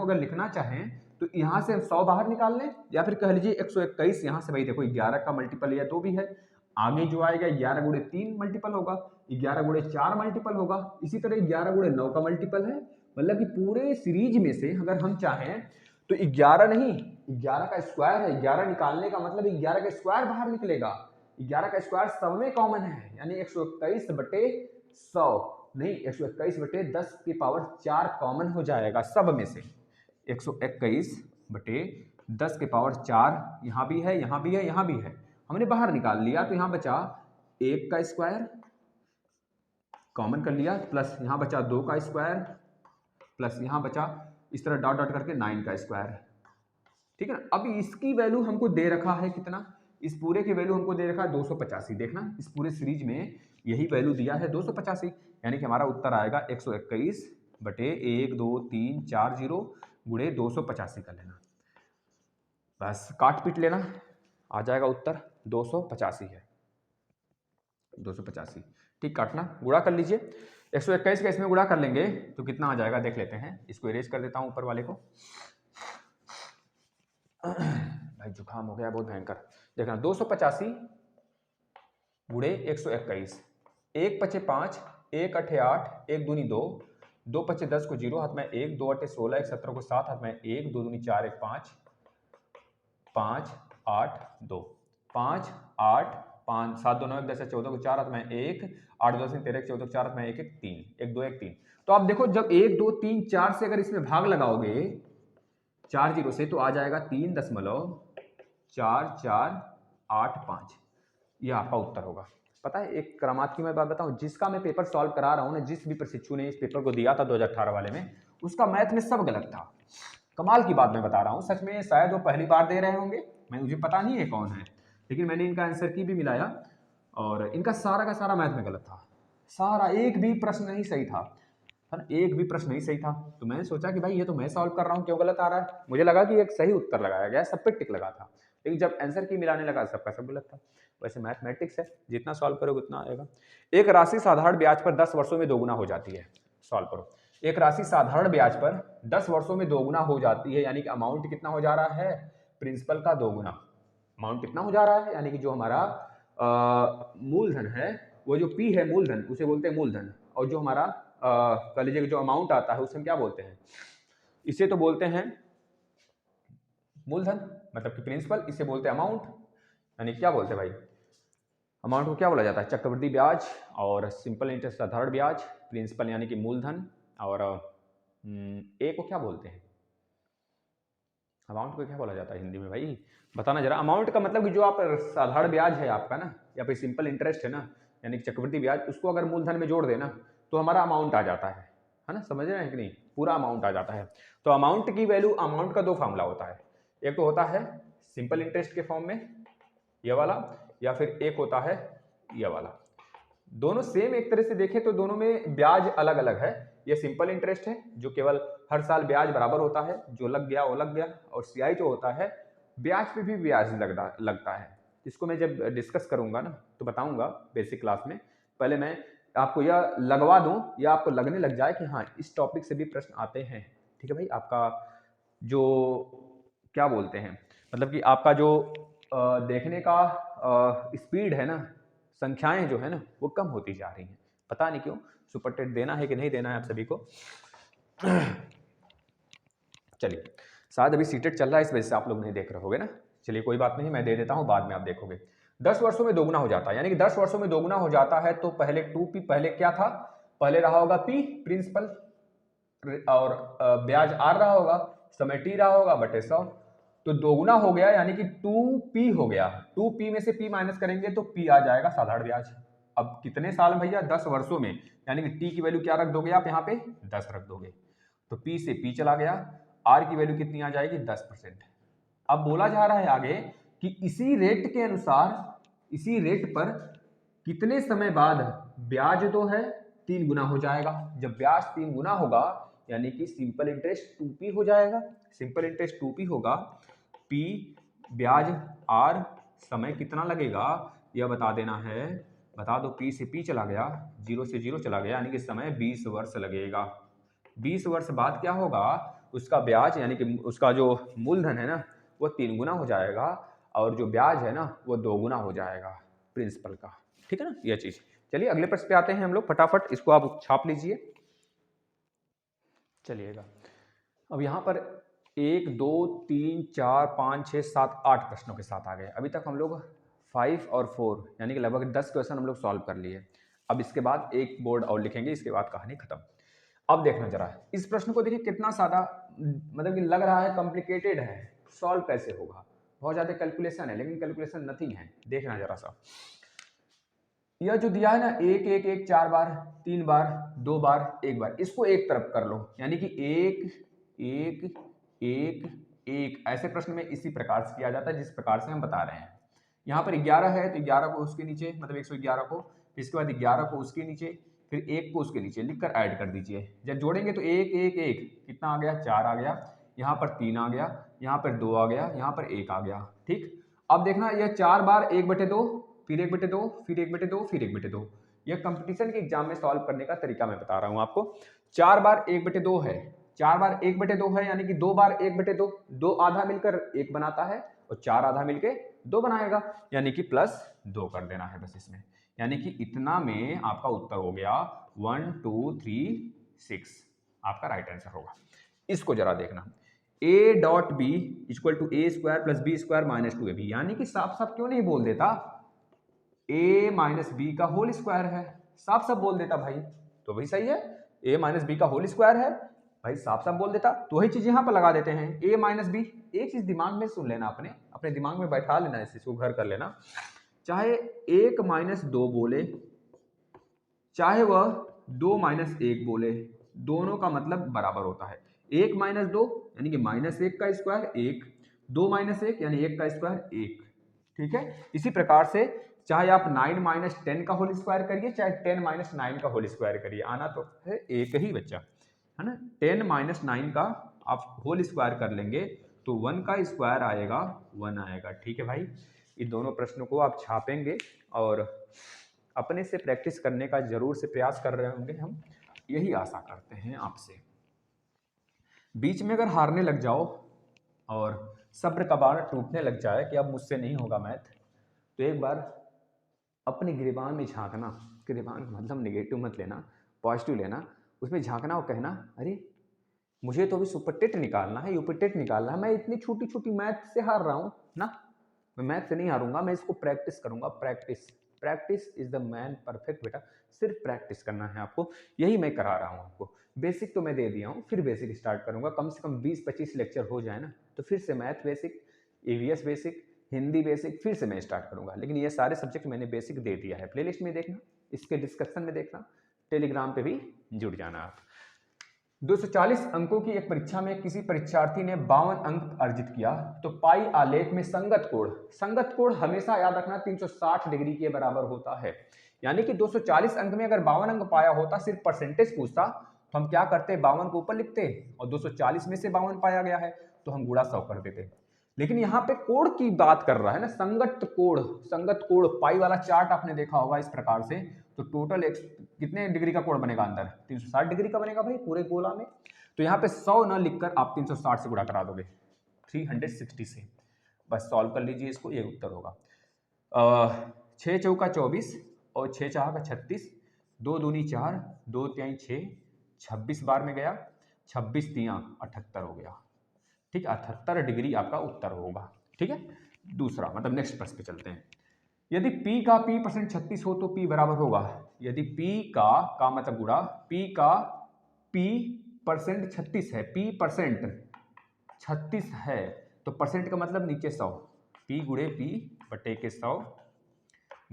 अगर लिखना चाहें तो यहां से हम 100 बाहर निकाल लें, या फिर कह लीजिए 121, यहां से भाई देखो 11 का मल्टीपल या 2 भी है, आगे जो आएगा 11 गुणे 3 मल्टीपल होगा, 11 गुणे 4 मल्टीपल होगा, इसी तरह 11 गुणे 9 का मल्टीपल है, मतलब कि पूरे सीरीज में से अगर हम चाहें तो 11 नहीं 11 का स्क्वायर है, 11 निकालने का मतलब 11 का स्क्वायर बाहर निकलेगा, 11 का स्क्वायर सब में कॉमन है, यानी 121/100 नहीं 121/10 की पावर 4 कॉमन हो जाएगा सब में से, 121/10 के पावर 4 यहां भी है, यहां भी है, यहां भी है, हमने बाहर निकाल लिया तो यहां बचा 1 का स्क्वायर कॉमन कर लिया, प्लस यहां बचा 2 का स्क्वायर, प्लस यहां बचा इस तरह डॉट डॉट करके 9 का स्क्वायर, ठीक है ना। अब इसकी वैल्यू हमको दे रखा है कितना, इस पूरे की वैल्यू हमको दे रखा है 285, देखना इस पूरे सीरीज में यही वैल्यू दिया है 285, यानी कि हमारा उत्तर आएगा 121/1 2 3 4 0 गुणे 285 कर लेना, बस काट पीट लेना, आ जाएगा उत्तर 285 है, 285 ठीक, काटना गुणा कर लीजिए, 121 का इसमें गुणा कर लेंगे तो कितना आ जाएगा देख लेते हैं, इसको इरेज कर देता हूं ऊपर वाले को, भाई जुकाम हो गया बहुत भयंकर, देखना 285 गुणे 121, 1 पचे 5 1 अठे 8 1 दूनी 2 2 पचे 10 को 0 हाथ में 1 2 अठे 16 1 17 को 7 हाथ में 1 2 दूनी 4 1 5 5 8 2 5 8 5 7 2 9 1 10 14 को 4 हाथ में 1 8 2 13 14 4 हाथ में 1 1 3 1 2 1 3, तो आप देखो जब 1 2 3 4 से अगर इसमें भाग लगाओगे 4 जीरो से तो आ जाएगा 3.4485, यह आपका उत्तर होगा। पता है एक करामात की मैं बात बताऊं, जिसका मैं पेपर सॉल्व करा रहा हूं ना, जिस भी प्रशिक्षु ने इस पेपर को दिया था 2018 वाले में, उसका मैथ में सब गलत था, कमाल की बात मैं बता रहा हूं, सच में शायद वो पहली बार दे रहे होंगे, मुझे पता नहीं है कौन है, लेकिन मैंने इनका आंसर की भी मिलाया और इनका सारा का सारा मैथ में गलत था, सारा एक भी प्रश्न नहीं सही था, है ना, एक भी प्रश्न नहीं सही था। तो मैंने सोचा कि भाई ये तो मैं सॉल्व कर रहा हूँ, क्यों गलत आ रहा है, मुझे लगा कि एक सही उत्तर लगाया गया, सब पे टिक लगा था, लेकिन जब आंसर की मिलाने लगा सबका सब गलत था। वैसे मैथमेटिक्स है, जितना सॉल्व करोगे उतना आएगा। एक राशि साधारण ब्याज पर 10 वर्षों में दोगुना हो जाती है, सॉल्व करो। एक राशि साधारण ब्याज पर 10 वर्षों में दोगुना हो जाती है, यानी कि अमाउंट कितना हो जा रहा है, प्रिंसिपल का दोगुना, अमाउंट कितना हो जा रहा है, यानी कि जो हमारा मूलधन है, वो जो पी है मूलधन, उसे बोलते हैं मूलधन, और जो हमारा कह लीजिए जो अमाउंट आता है उसे हम क्या बोलते हैं, इसे तो बोलते हैं मूलधन मतलब कि प्रिंसिपल, इसे बोलते हैं अमाउंट, यानी क्या बोलते हैं भाई अमाउंट को क्या बोला जाता है? चक्रवृद्धि ब्याज और सिंपल इंटरेस्ट साधारण ब्याज, प्रिंसिपल यानी कि मूलधन, और ए को क्या बोलते हैं? अमाउंट को क्या बोला जाता है हिंदी में भाई, बताना जरा। अमाउंट का मतलब कि जो आप साधारण ब्याज है आपका ना, या फिर सिंपल इंटरेस्ट है ना, यानी कि चक्रवृद्धि ब्याज, उसको अगर मूलधन में जोड़ देना तो हमारा अमाउंट आ जाता है ना, समझ रहे हैं कि नहीं, पूरा अमाउंट आ जाता है। तो अमाउंट की वैल्यू, अमाउंट का दो फार्मूला होता है, एक तो होता है सिंपल इंटरेस्ट के फॉर्म में ये वाला, या फिर एक होता है ये वाला। दोनों सेम एक तरह से देखें तो दोनों में ब्याज अलग अलग है। ये सिंपल इंटरेस्ट है जो केवल हर साल ब्याज बराबर होता है, जो लग गया वो लग गया, और सीआई जो होता है ब्याज पे भी ब्याज लगता है। इसको मैं जब डिस्कस करूंगा ना तो बताऊंगा बेसिक क्लास में। पहले मैं आपको यह लगवा दूं या आपको लगने लग जाए कि हाँ इस टॉपिक से भी प्रश्न आते हैं। ठीक है भाई, आपका जो क्या बोलते हैं, मतलब कि आपका जो देखने का स्पीड है ना, संख्याएं जो है ना वो कम होती जा रही हैं, पता नहीं क्यों। सुपर टेट देना है कि नहीं देना है आप सभी को? चलिए, शायद अभी सीटेट चल रहा है इस वजह से आप लोग नहीं देख रहे होगे ना। चलिए कोई बात नहीं, मैं दे देता हूं, बाद में आप देखोगे। 10 वर्षों में दोगुना हो जाता है, यानी कि 10 वर्षों में दोगुना हो जाता है तो पहले 2p, पहले क्या था, पहले रहा होगा p प्रिंसिपल, और ब्याज r रहा होगा, समय t रहा होगा बटे 100, तो दोगुना हो गया यानी कि 2p हो गया। 2p में से p माइनस करेंगे तो p आ जाएगा साधारण ब्याज। अब कितने साल भैया? 10 वर्षों में, यानी कि t की वैल्यू क्या रख दोगे आप यहाँ पे? 10 रख दोगे, तो p से p चला गया, r की वैल्यू कितनी आ जाएगी? 10%। अब बोला जा रहा है आगे कि इसी रेट के अनुसार, इसी रेट पर कितने समय बाद ब्याज जो है 3 गुना हो जाएगा। जब ब्याज 3 गुना होगा यानी कि सिंपल इंटरेस्ट 2p हो जाएगा। सिंपल इंटरेस्ट 2p होगा, p ब्याज r, समय कितना लगेगा यह बता देना है, बता दो। p से p चला गया, 0 से 0 चला गया, यानी कि समय 20 वर्ष लगेगा। 20 वर्ष बाद क्या होगा? उसका ब्याज यानी कि उसका जो मूलधन है ना वो 3 गुना हो जाएगा, और जो ब्याज है ना वो 2 गुना हो जाएगा प्रिंसिपल का। ठीक है ना यह चीज। चलिए अगले प्रश्न पे आते हैं हम लोग, फटाफट इसको आप छाप लीजिए। चलिएगा, अब यहाँ पर 1 2 3 4 5 6 7 8 प्रश्नों के साथ आ गए। अभी तक हम लोग 5 और 4 यानी कि लगभग 10 क्वेश्चन हम लोग सॉल्व कर लिए। अब इसके बाद एक बोर्ड और लिखेंगे, इसके बाद कहानी खत्म। अब देखना जरा इस प्रश्न को, देखिए कितना सादा, मतलब कि लग रहा है कॉम्प्लिकेटेड है, सॉल्व कैसे होगा, बहुत ज्यादा कैलकुलेशन है, लेकिन कैलकुलेशन नथिंग है। देखना जरा सा, यह जो दिया है ना 1 1 1 4 बार, 3 बार, 2 बार, 1 बार, इसको एक तरफ कर लो, यानी कि 1 1 1 1। ऐसे प्रश्न में इसी प्रकार से किया जाता है जिस प्रकार से हम बता रहे हैं। यहाँ पर 11 है तो 11 को उसके नीचे, मतलब 111 को, फिर इसके बाद 11 को उसके नीचे, फिर 1 को उसके नीचे लिखकर ऐड कर दीजिए। जब जोड़ेंगे तो 1 1 1 कितना आ गया? 4 आ गया, यहाँ पर 3 आ गया, यहाँ पर 2 आ गया, यहाँ पर 1 आ गया। ठीक, अब देखना यह 4 बार 1/2, फिर 1/2, फिर 1/2, फिर 1/2। यह कंपटीशन के एग्जाम में सॉल्व करने का तरीका मैं बता रहा हूं आपको। 4 बार 1/2 है, 4 बार 1/2 है, यानी कि 2 बार 1/2, 2 आधा मिलकर 1 बनाता है और 4 आधा मिलकर 2 बनाएगा, यानी कि +2 कर देना है बस इसमें। यानी कि इतना में आपका उत्तर हो गया 1 2 3 6, आपका राइट आंसर होगा। इसको जरा देखना, a.b = a² + b² - 2ab, यानी कि साफ साफ क्यों नहीं बोल देता a - b का होल स्क्वायर है, साफ साफ बोल देता भाई, तो भाई सही है, a - b का होल स्क्वायर है भाई, साफ साफ बोल देता। तो वही चीज यहाँ पर लगा देते हैं, a - b। एक चीज दिमाग में सुन लेना, अपने अपने दिमाग में बैठा लेना, इसको घर कर लेना, चाहे 1 - 2 बोले, चाहे वह 2 - 1 बोले, दोनों का मतलब बराबर होता है। 1 - 2 यानी कि -1 का स्क्वायर 1, 2 - 1 यानी 1 का स्क्वायर 1। ठीक है, इसी प्रकार से चाहे आप 9 - 10 का होल स्क्वायर करिए, चाहे 10 - 9 का होल स्क्वायर करिए, आना तो है एक ही बच्चा, है ना। 10 - 9 का आप होल स्क्वायर कर लेंगे तो 1 का स्क्वायर आएगा 1 आएगा। ठीक है भाई, इन दोनों प्रश्नों को आप छापेंगे और अपने से प्रैक्टिस करने का जरूर से प्रयास कर रहे होंगे, हम यही आशा करते हैं आपसे। बीच में अगर हारने लग जाओ और सब्र का बाण टूटने लग जाए कि अब मुझसे नहीं होगा मैथ, तो एक बार अपने गिरेबान में झांकना, गिरेबान का मतलब नेगेटिव मत लेना, पॉजिटिव लेना, उसमें झांकना और कहना अरे मुझे तो अभी सुपर टेट निकालना है, यूपी टेट निकालना है, मैं इतनी छोटी छोटी मैथ से हार रहा हूँ ना, मैं मैथ से नहीं हारूंगा, मैं इसको प्रैक्टिस करूंगा, practice practice is the man perfect. बेटा सिर्फ प्रैक्टिस करना है आपको, यही मैं करा रहा हूँ आपको। बेसिक तो मैं दे दिया हूँ, फिर बेसिक स्टार्ट करूँगा। कम से कम 20-25 लेक्चर हो जाए ना, तो फिर से math basic, EVS basic, Hindi basic फिर से मैं स्टार्ट करूँगा। लेकिन ये सारे सब्जेक्ट मैंने बेसिक दे दिया है। प्लेलिस्ट में देखना, इसके डिस्कशन में देखना, टेलीग्राम पे भी जुड़ जाना आप। 240 अंकों की एक परीक्षा में किसी परीक्षार्थी ने 52 अंक अर्जित किया, तो पाई आलेख में संगत कोण हमेशा याद रखना 360 डिग्री के बराबर होता है। यानी कि 240 अंक में अगर 52 अंक पाया होता, सिर्फ परसेंटेज पूछता, तो हम क्या करते, 52 को ऊपर लिखते, और 240 में से 52 पाया गया है तो हम गुणा 100 कर देते। लेकिन यहाँ पे कोण की बात कर रहा है ना, संगत कोण पाई वाला चार्ट आपने देखा होगा इस प्रकार से, तो टोटल कितने डिग्री का कोण बनेगा अंदर, 360 डिग्री का बनेगा भाई पूरे गोला में। तो यहाँ पे 100 ना लिखकर आप 360 से गुणा करा दोगे, 360 से, बस सॉल्व कर लीजिए इसको, ये उत्तर होगा। 6 चौका 24 और 6 चार का 36, 2 दूनी 4, 2 तिहाई 6, 26 बार में गया, 26 तिया 78 हो गया। ठीक है, 78 डिग्री आपका उत्तर होगा। ठीक है, दूसरा मतलब नेक्स्ट प्रश्न पे चलते हैं। यदि P का P% 36 हो तो P बराबर होगा, यदि P का मतलब गुणा P का P% 36 है, P% 36 है, तो परसेंट का मतलब नीचे 100, P गुणे P बटे के 100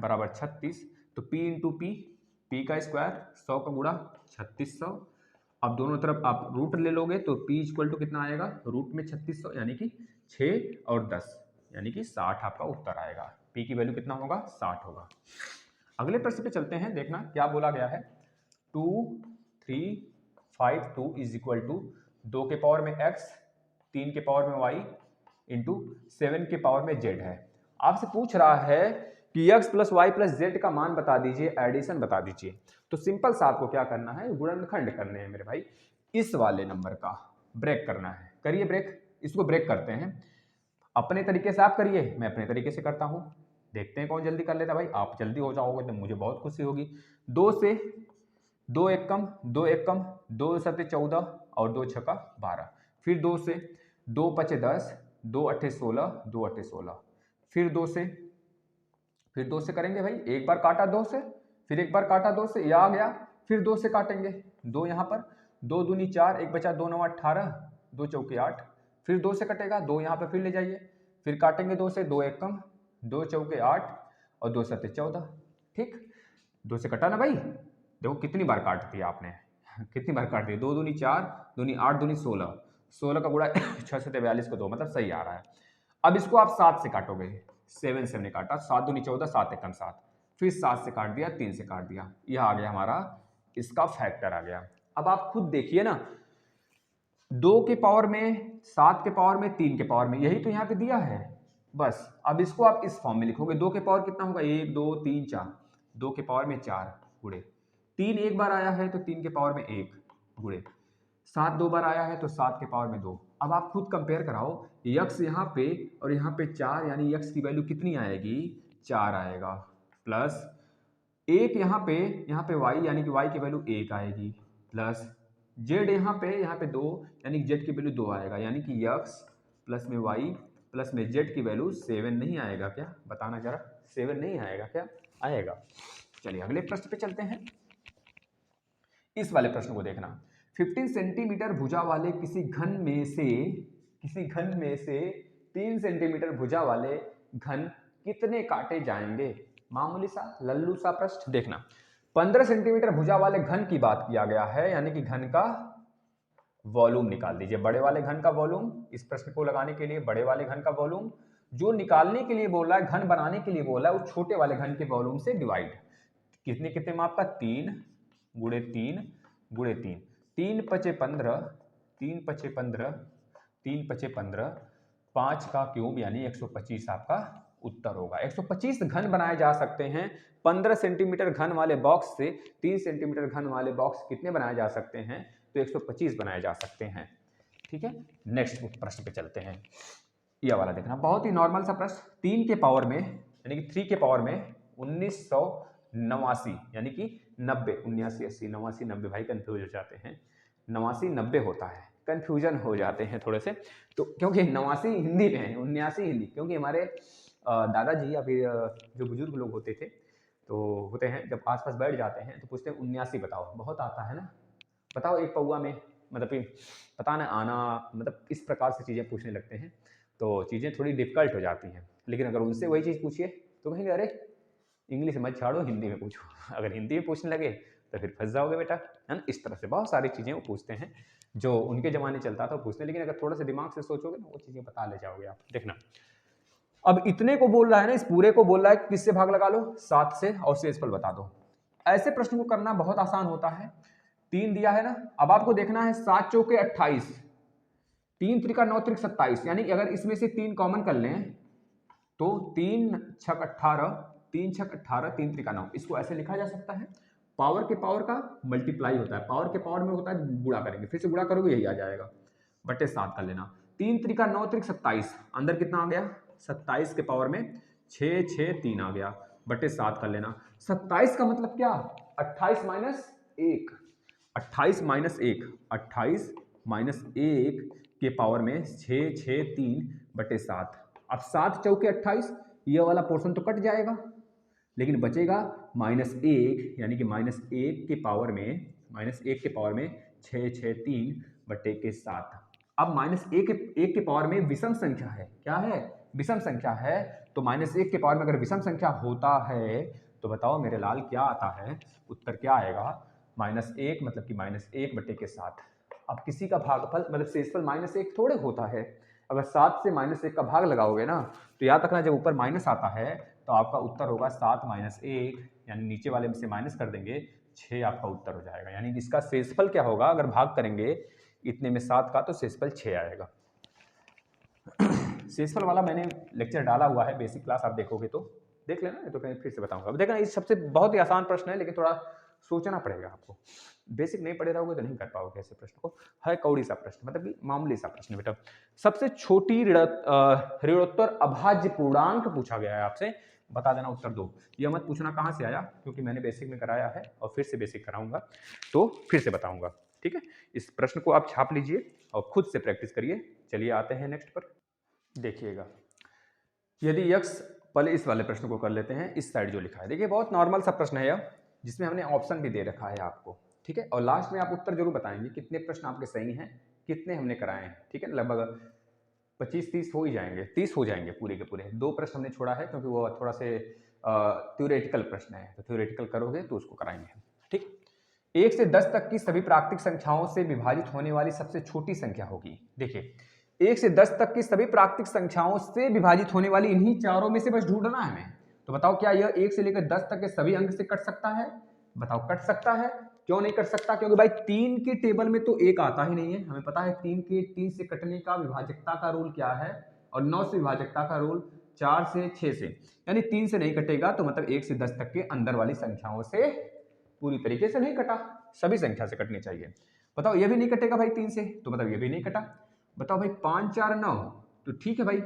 बराबर 36, तो P इंटू P का स्क्वायर 100 का गुणा 3600। अब दोनों तरफ आप रूट ले लोगे तो P इक्वल टू कितना आएगा, रूट में 3600 यानी कि 6 और 10 यानी कि 60 आपका उत्तर आएगा। P की वैल्यू कितना होगा, 60 होगा। अगले प्रश्न पे चलते हैं, देखना क्या बोला गया है। 2 3 5 2 इज इक्वल टू 2 के पावर में x, 3 के पावर में y इंटू 7 के पावर में z है। आपसे पूछ रहा है कि x plus Y plus Z का मान बता दीजिए, एडिशन बता दीजिए। तो सिंपल सा आपको क्या करना है, गुणनखंड करने हैं मेरे भाई। इस वाले नंबर का ब्रेक करना है, करिए ब्रेक, इसको ब्रेक करते हैं। अपने तरीके से आप करिए, मैं अपने तरीके से करता हूं, देखते हैं कौन जल्दी कर लेता। भाई आप जल्दी हो जाओगे तो मुझे बहुत खुशी होगी। 2 से 2 एक कम, 2 एक कम, 2 सत्ते 14 और 2 छक्का 12, फिर 2 से 2 पचे 10, 2 अट्ठे 16, 2 अट्ठे 16, फिर 2 से करेंगे भाई, एक बार काटा 2 से, फिर एक बार काटा 2 से, यह आ गया, फिर 2 से काटेंगे, 2 यहाँ पर, 2 दूनी 4, एक बचा 2 9 18, 2 चौके 8, फिर 2 से कटेगा, 2 यहाँ पर फिर ले जाइए, फिर काटेंगे 2 से, 2 एक कम, 2 चौके 8 और 2 सत्ते 14। ठीक, 2 से कटा ना भाई, देखो कितनी बार काट दिया आपने कितनी बार काट दिया, 2 दूनी 4, दूनी 8, दूनी 16, 16 का गुणा 6 सत्ते 42 को 2, मतलब सही आ रहा है। अब इसको आप 7 से काटोगे, 7 से हमने काटा, 7 दूनी 14, 7 एकम 7, फिर 7 से काट दिया, 3 से काट दिया, यह आ गया हमारा, इसका फैक्टर आ गया। अब आप खुद देखिए ना, 2 के पावर में, 7 के पावर में, 3 के पावर में, यही तो यहाँ पे दिया है। बस अब इसको आप इस फॉर्म में लिखोगे, 2 के पावर कितना होगा, 1 2 3 4, 2 के पावर में 4 गुणे 3 एक बार आया है तो 3 के पावर में 1 गुणे 7 2 बार आया है तो 7 के पावर में 2। अब आप खुद कंपेयर कराओ, यक्स यहाँ पे और यहाँ पे 4, यानी यक्स की वैल्यू कितनी आएगी, 4 आएगा, प्लस 1 यहाँ पे y यानी कि y की वैल्यू 1 आएगी, प्लस z यहाँ पे 2 यानी कि z की वैल्यू 2 आएगा, यानी कि यक्स प्लस में y प्लस में z की वैल्यू 7 नहीं आएगा क्या, बताना जरा, 7 नहीं आएगा क्या, आएगा। चलिए अगले प्रश्न पे चलते हैं। इस वाले प्रश्न को देखना, 15 सेंटीमीटर भुजा वाले किसी घन में से 3 सेंटीमीटर भुजा वाले घन कितने काटे जाएंगे। मामूली सा लल्लू सा प्रश्न, देखना 15 सेंटीमीटर भुजा वाले घन की बात किया गया है, यानी कि घन का वॉल्यूम निकाल दीजिए, बड़े वाले घन का वॉल्यूम। इस प्रश्न को लगाने के लिए बड़े वाले घन का वॉल्यूम, जो निकालने के लिए बोल रहा है, घन बनाने के लिए बोल रहा है, उस छोटे वाले घन के वॉल्यूम से डिवाइड। कितने कितने माप का, 3 गुणे 3 गुणे 3, 3 पचे 15, 3 पचे 15, 3 पचे 15, 5 का क्यूब यानी 125 आपका उत्तर होगा। 125 घन बनाए जा सकते हैं 15 सेंटीमीटर घन वाले बॉक्स से। 3 सेंटीमीटर घन वाले बॉक्स कितने बनाए जा सकते हैं, तो 125 बनाए जा सकते हैं। ठीक है, नेक्स्ट प्रश्न पे चलते हैं। यह वाला देखना, बहुत ही नॉर्मल सा प्रश्न, 3 के पावर में यानी कि 3 के पावर में 1989 यानी कि 90, 79 80 89 90, भाई कंफ्यूज हो जाते हैं, 89 90 होता है, कंफ्यूजन हो जाते हैं थोड़े से, तो क्योंकि 89 हिंदी में है, 79 हिंदी, क्योंकि हमारे दादाजी या फिर जो बुजुर्ग लोग होते थे तो होते हैं जब आसपास बैठ जाते हैं तो पूछते हैं 79 बताओ, बहुत आता है ना, बताओ एक पौआ में, मतलब कि पता ना आना, मतलब इस प्रकार से चीज़ें पूछने लगते हैं तो चीज़ें थोड़ी डिफिकल्ट हो जाती हैं। लेकिन अगर उनसे वही चीज़ पूछिए तो कहेंगे अरे इंग्लिश मत छाड़ो, हिंदी में पूछो। अगर हिंदी में पूछने लगे तो फिर फंस जाओगे बेटा, है ना। इस तरह से बहुत सारी चीज़ें वो पूछते हैं जो उनके ज़माने चलता था पूछते हैं, लेकिन अगर थोड़ा सा दिमाग से सोचोगे ना वो चीज़ें बता ले जाओगे आप। देखना अब इतने को बोल रहा है ना, इस पूरे को बोल रहा है किससे भाग लगा लो, 7 से, और शेषफल बता दो। ऐसे प्रश्न को करना बहुत आसान होता है। 3 दिया है ना, अब आपको देखना है 7 चौके 28, 3 त्रिका 9 त्रिक 27, यानी कि अगर इसमें से 3 कॉमन कर लें तो 3 छक 18, 3 छक 18, 3 त्रिका 9, इसको ऐसे लिखा जा सकता है। पावर के पावर का मल्टीप्लाई होता है, पावर के पावर में होता है गुणा करेंगे, फिर से गुणा करोगे यही आ जाएगा, बटे 7 कर लेना। 3 त्रिका 9 त्रिक 27, अंदर कितना आ गया 27 के पावर में 6 6 3 आ गया, बटे 7 कर लेना। 27 का मतलब क्या, 28 माइनस 1, 28 माइनस 1, 28 माइनस 1 के पावर में 6 6 3 बटे 7। अब 7 चौके 28, ये वाला पोर्शन तो कट जाएगा, लेकिन बचेगा -1, यानी कि -1 के पावर में, -1 के पावर में 6 6 3 बटे के 7। अब -1 के पावर में विषम संख्या है, क्या है, विषम संख्या है, तो -1 के पावर में अगर विषम संख्या होता है तो बताओ मेरे लाल क्या आता है, उत्तर क्या आएगा, -1 मतलब कि -1 बटे के 7। अब किसी का भागफल मतलब शेषफल -1 थोड़े होता है, अगर 7 से -1 का भाग लगाओगे ना तो याद रखना जब ऊपर माइनस आता है तो आपका उत्तर होगा 7 - 1, यानी नीचे वाले में से माइनस कर देंगे, 6 आपका उत्तर हो जाएगा। यानी इसका शेषफल क्या होगा, अगर भाग करेंगे इतने में 7 का तो शेषफल 6 आएगा। शेषफल वाला मैंने लेक्चर डाला हुआ है, बेसिक क्लास आप देखोगे तो देख लेना, नहीं तो कहीं फिर से बताऊंगा। अब देखना इस सबसे बहुत ही आसान प्रश्न है, लेकिन थोड़ा सोचना पड़ेगा आपको, बेसिक नहीं पढ़े रहोगे तो नहीं कर पाओगे ऐसे प्रश्न को। है कौड़ी सा प्रश्न, मतलब कि मामूली सा प्रश्न बेटा। सबसे छोटी ऋणोत्तर अभाज्य पूर्णांक पूछा गया है आपसे, बता देना उत्तर दो। यह मत पूछना कहाँ से आया, क्योंकि मैंने बेसिक में कराया है और फिर से बेसिक कराऊंगा तो फिर से बताऊंगा, ठीक है। इस प्रश्न को आप छाप लीजिए और खुद से प्रैक्टिस करिए। चलिए आते हैं नेक्स्ट पर, देखिएगा। यदि यक्स, पहले इस वाले प्रश्न को कर लेते हैं, इस साइड जो लिखा है, देखिए बहुत नॉर्मल सा प्रश्न है यह, जिसमें हमने ऑप्शन भी दे रखा है आपको, ठीक है। और लास्ट में आप उत्तर जरूर बताएंगे कितने प्रश्न आपके सही हैं, कितने हमने कराए हैं, ठीक है। लगभग 25-30 हो ही जाएंगे, 30 हो जाएंगे पूरे के पूरे। 2 प्रश्न हमने छोड़ा है क्योंकि वो थोड़ा से थ्योरेटिकल प्रश्न है, तो थ्योरेटिकल करोगे तो उसको कराएंगे, ठीक। 1 से 10 तक की सभी प्राकृतिक संख्याओं से विभाजित होने वाली सबसे छोटी संख्या होगी। देखिए 1 से 10 तक की सभी प्राकृतिक संख्याओं से विभाजित होने वाली इन्हीं चारों में से बस ढूंढना है हमें। तो बताओ क्या यह 1 से लेकर 10 तक के सभी अंक से कट सकता है, बताओ कट सकता है। क्यों नहीं कट सकता, क्योंकि भाई 3 के टेबल में तो 1 आता ही नहीं है, हमें पता है 3 से कटने का विभाजकता का रूल क्या है, और 9 से विभाजकता का रूल 4 से 6 से, यानी 3 से नहीं कटेगा, तो मतलब 1 से 10 तक के अंदर वाली संख्याओं से पूरी तरीके से नहीं कटा, सभी संख्या से कटनी चाहिए। बताओ ये भी नहीं कटेगा भाई 3 से, तो मतलब ये भी नहीं कटा। बताओ भाई 5 4 9, तो ठीक है भाई,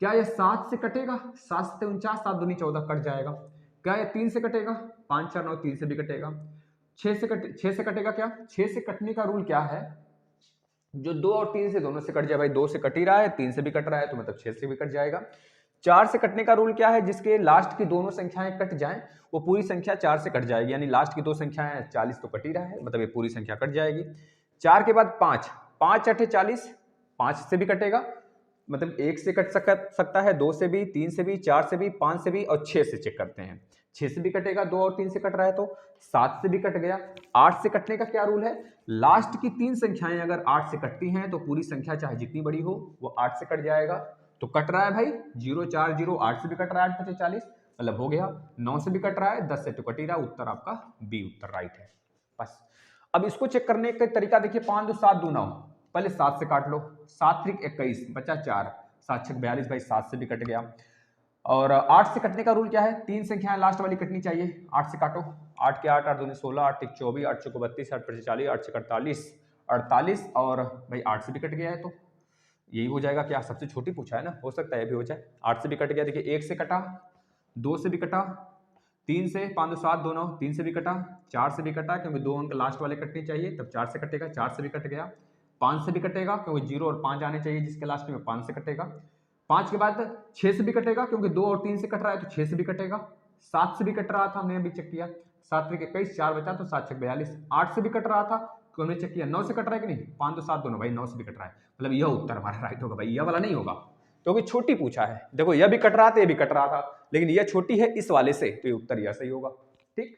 क्या यह 7 से कटेगा, 7 से 49, 7 दूनी 14 कट जाएगा। क्या यह 3 से कटेगा, 5 4 9 3 से भी कटेगा। 6 से कटेगा क्या, 6 से कटने का रूल क्या है, जो 2 और 3 से दोनों से कट जाए। भाई 2 से कट ही रहा है, 3 से भी कट रहा है, तो मतलब 6 से भी कट जाएगा। 4 से कटने का रूल क्या है, जिसके लास्ट की दोनों संख्याएं कट जाएं वो पूरी संख्या 4 से कट जाएगी, यानी लास्ट की 2 संख्याएं 40 तो कट ही रहा है, मतलब ये पूरी संख्या कट जाएगी। 4 के बाद 5, 5 8 40, 5 से भी कटेगा, मतलब 1 से कट सकता है, 2 से भी, 3 से भी, 4 से भी, 5 से भी, और 6 से चेक करते हैं। 6 से भी कटेगा, 2 और 3 से कट रहा है, तो 7 से भी कट गया। 8 से कटने का क्या रूल है, लास्ट की 3 संख्याएं अगर 8 से कटती हैं तो पूरी संख्या चाहे जितनी बड़ी हो वो 8 से कट जाएगा। तो कट रहा है भाई 0 4 0, 8 से भी कट रहा है, 8 5 40, मतलब हो गया। 9 से भी कट रहा है, 10 से तो कट ही रहा, उत्तर आपका बी उत्तर राइट है। बस अब इसको चेक करने का तरीका देखिए, 5 2 7 2 9, पहले 7 से काट लो, 7 3 21 बचा 4, 7 6 42, भाई 7 से भी कट गया। और 8 से कटने का रूल क्या है, 3 संख्याएं लास्ट वाली कटनी चाहिए, 8 से काटो, 8 के 8 8 दूनी 16, 8 1 24, 8 6 32, 8 5 40, 8 6 48, 48, और भाई 8 से भी कट गया है, तो यही हो जाएगा। क्या सबसे छोटी पूछा है ना, हो सकता है ये भी हो जाए। 8 से भी कट गया, देखिए 1 से कटा, 2 से भी कटा, 3 से, 5 2 7 2 9, 3 से भी कटा, 4 से भी कटा, क्योंकि 2 अंक लास्ट वाले कटने चाहिए, तब 4 से कटेगा, 4 से भी कट गया। 5 से भी कटेगा, क्योंकि 0 और 5 आने चाहिए जिसके लास्ट में, 5 से कटेगा। 5 के बाद 6 से भी कटेगा, क्योंकि 2 और 3 से कट रहा है, तो 6 से भी कटेगा। 7 से भी कट रहा था, हमने अभी चेक किया, 7 में 21, 4 बचा तो 7 6 42, 8 से भी कट रहा था तो हमने चेक किया 9 से कट रहा है कि नहीं, 5 2 7 दोनों भाई 9 से भी कट रहा है, मतलब यह उत्तर हमारा राइट होगा भाई, यह वाला नहीं होगा क्योंकि छोटी पूछा है। देखो यह भी कट रहा था, यह भी कट रहा था, लेकिन यह छोटी है इस वाले से, तो ये उत्तर यह सही होगा। ठीक,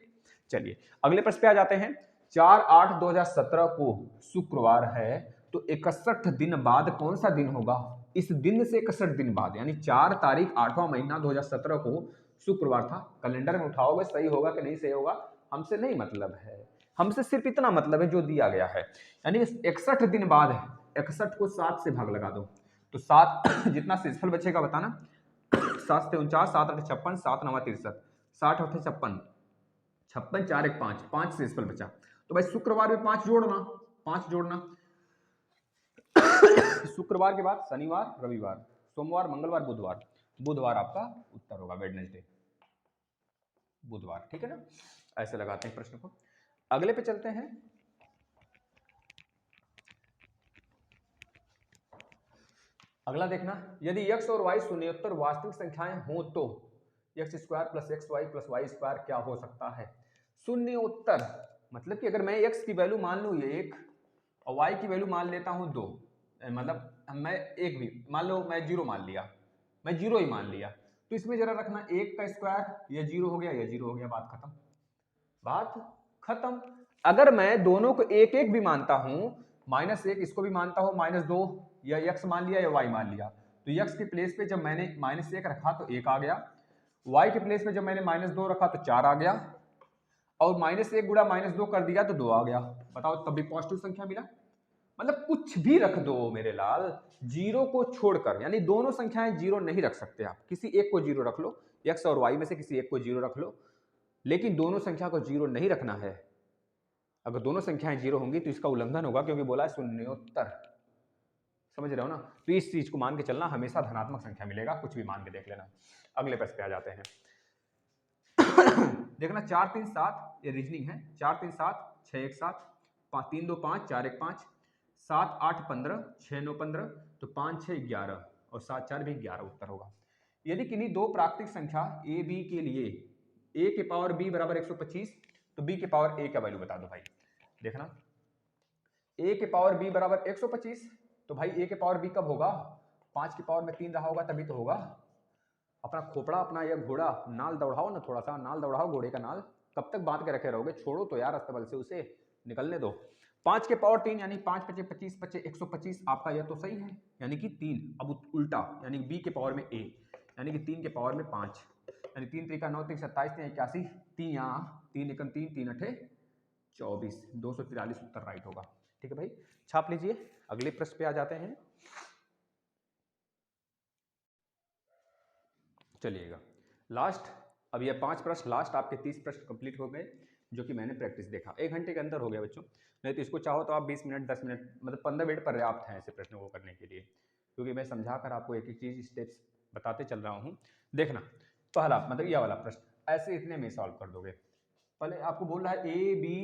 चलिए अगले प्रश्न पे आ जाते हैं। 4/8/2017 को शुक्रवार है, तो 61 दिन बाद कौन सा दिन होगा? इस दिन से 61 दिन बाद, यानी 4 तारीख 8वां महीना 2017 को शुक्रवार था। कैलेंडर में उठाओगे, सही होगा कि नहीं सही होगा हमसे नहीं मतलब है, हमसे सिर्फ इतना मतलब है जो दिया गया है, यानी 61 दिन बाद है। 61 को 7 से भाग लगा दो तो 7 जितना शेषफल बचेगा बताना। 7 से 49, 7 8 56, 7 9 63, 60 8 56, 56 4 1 5, 5 शेषफल बचा, तो भाई शुक्रवार में 5 जोड़ना, 5 जोड़ना। शुक्रवार के बाद शनिवार, रविवार, सोमवार, मंगलवार, बुधवार, बुधवार आपका उत्तर होगा, वेडनेसडे, बुधवार। ठीक है ना, ऐसे लगाते हैं प्रश्न को। अगले पे चलते हैं। अगला देखना, यदि x और y शून्योत्तर वास्तविक संख्याएं हो तो x² + xy + y² क्या हो सकता है? शून्योत्तर मतलब कि अगर मैं x की वैल्यू मान लूं 1 और y की वैल्यू मान लेता हूं 2, मतलब मैं एक भी मान लो, मैं 0 मान लिया, मैं 0 ही मान लिया, तो इसमें जरा रखना 1 का स्क्वायर, ये 0 हो गया, ये 0 हो गया, बात खत्म, बात खत्म। अगर मैं दोनों को एक एक भी मानता हूं, -1 इसको भी मानता हूं, -2 या x मान लिया या y मान लिया, तो x के प्लेस पे जब मैंने -1 रखा तो 1 आ गया, y के प्लेस पे जब मैंने -2 रखा तो 4 आ गया, और -1 गुणा -2 कर दिया तो 2 आ गया। बताओ तब भी पॉजिटिव संख्या मिला? मतलब कुछ भी रख दो मेरे लाल, जीरो को छोड़कर, यानी दोनों संख्याएं जीरो नहीं रख सकते आप, किसी एक को जीरो रख लो, x और y में से किसी एक को जीरो रख लो, लेकिन दोनों संख्या को जीरो नहीं रखना है। अगर दोनों संख्याएं जीरो होंगी तो इसका उल्लंघन होगा, क्योंकि बोला है शून्योत्तर, समझ रहे हो ना, तो इस चीज को मान के चलना, हमेशा धनात्मक संख्या मिलेगा, कुछ भी मान के देख लेना। अगले प्रश्न पे आ जाते हैं। देखना 4 3 7, ये रीजनिंग है, 4 3 7, 6 1 7, 3 2 5, 4 1 5, 7 8 15, 6 9 15, तो 5 6 11 और 7 4 भी 11 उत्तर होगा। यदि किन्हीं दो प्राकृतिक संख्या ए बी के लिए a के पावर b बराबर 125, तो b के पावर a का वैल्यू बता दो भाई। देखना a के पावर b बराबर 125, तो भाई a के पावर b कब होगा? 5 के पावर में 3 रहा होगा तभी तो होगा। अपना खोपड़ा, अपना यह घोड़ा नाल दौड़ाओ ना, थोड़ा सा नाल दौड़ाओ घोड़े का नाल, कब तक बांध के रखे रहोगे, छोड़ो तो यार अस्तबल से उसे, निकलने दो। 5 के पावर 3 यानी 5 5 25 25 125, आपका यह तो सही है, यानी कि 3। अब उल्टा, यानी b के पावर में a, यानी कि 3 के पावर में 5, यानी 3 3 9 3 27 3 81, 3 यहाँ 3 1 3 3 8 24, 243 उत्तर राइट होगा। ठीक है भाई, छाप लीजिए। अगले प्रश्न पे आ जाते हैं। चलिएगा लास्ट, अब ये 5 प्रश्न लास्ट, आपके 30 प्रश्न कंप्लीट हो गए, जो कि मैंने प्रैक्टिस देखा 1 घंटे के अंदर हो गया बच्चों। नहीं तो इसको चाहो तो आप 20 मिनट 10 मिनट, मतलब 15 मिनट पर्याप्त हैं ऐसे प्रश्नों को करने के लिए, क्योंकि मैं समझा कर आपको एक एक चीज स्टेप्स बताते चल रहा हूँ। देखना पहला, मतलब यह वाला प्रश्न ऐसे इतने में सॉल्व कर दोगे। पहले आपको बोल रहा है ए बी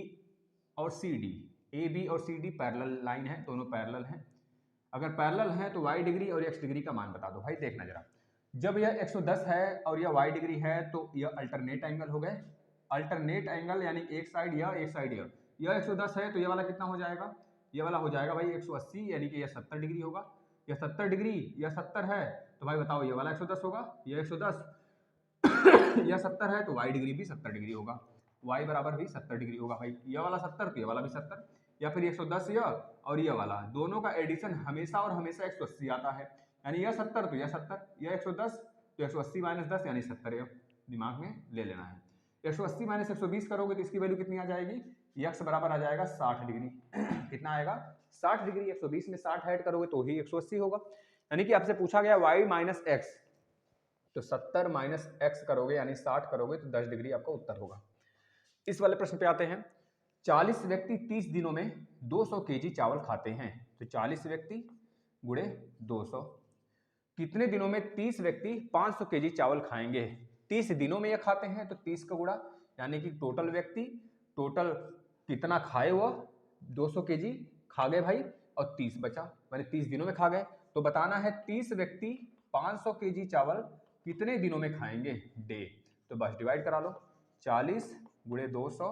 और सी डी, ए बी और सी डी पैरेलल लाइन है, दोनों पैरेलल हैं। अगर पैरेलल है तो y डिग्री और x डिग्री का मान बता दो भाई। देखना जरा, जब यह 110 है और यह y डिग्री है तो यह अल्टरनेट एंगल हो गए। अल्टरनेट एंगल यानी एक साइड यह, एक साइड यह 110 है तो यह वाला कितना हो जाएगा? यह वाला हो जाएगा भाई 180, यानी कि यह 70 डिग्री होगा। यह 70 डिग्री, यह 70 है, तो भाई बताओ यह वाला 110 होगा, यह 110 यह 70 है तो y डिग्री भी 70 डिग्री होगा, y बराबर भी 70 डिग्री होगा भाई। यह वाला 70 तो यह वाला भी 70, या फिर 110 यह और यह वाला, दोनों का एडिशन हमेशा और हमेशा 180 आता है, यानी यह 70 तो यह 70, यह 110 तो 180 - 10 यानी 70, यह दिमाग में ले लेना है। 180 - 120 करोगे तो इसकी वैल्यू कितनी आ जाएगी? x बराबर आ जाएगा 60 डिग्री। कितना आएगा? 60 डिग्री। 120 में 60 ऐड करोगे तो ही 180 होगा, यानी कि आपसे पूछा गया y - x, तो 70 - x करोगे यानी 60 करोगे तो 10 डिग्री आपका उत्तर होगा। इस वाले प्रश्न पे आते हैं। 40 व्यक्ति 30 दिनों में 200 केजी चावल खाते हैं, तो 40 व्यक्ति गुणे 200, कितने दिनों में 30 व्यक्ति 500 केजी चावल खाएंगे? 30 दिनों में ये खाते हैं तो 30 का गुणा, यानी कि टोटल व्यक्ति, टोटल कितना खाए वो 200 केजी खा गए भाई, और 30 बचा, मैंने 30 दिनों में खा गए, तो बताना है 30 व्यक्ति 500 केजी चावल कितने दिनों में खाएंगे? डे। तो बस डिवाइड करा लो, 40 गुणे 200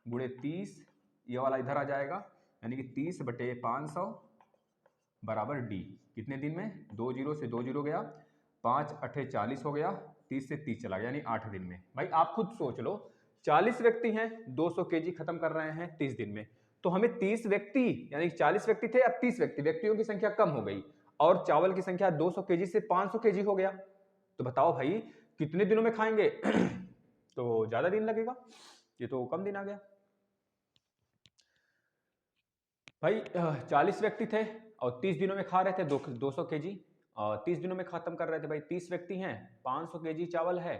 गुणे 30, ये वाला इधर आ जाएगा, यानी कि 30/500 बराबर डी। कितने दिन में? 2 जीरो से 2 जीरो गया, 5 8 40 हो गया, 30 से 30 चला गया, यानी 8 दिन में। भाई आप खुद सोच लो, 40 व्यक्ति हैं, 200 केजी खत्म कर रहे हैं 30 दिन में, तो हमें 30 व्यक्ति, यानी 40 व्यक्ति थे, अब 30 व्यक्ति, व्यक्तियों की संख्या कम हो गई और चावल की संख्या 200 केजी से 500 केजी हो गया। तो बताओ भाई कितने दिनों में खाएंगे? तो ज्यादा दिन लगेगा, ये तो कम दिन आ गया। भाई 40 व्यक्ति थे और 30 दिनों में खा रहे थे 200 केजी, और 30 दिनों में खत्म कर रहे थे। भाई 30 व्यक्ति हैं, 500 केजी चावल है।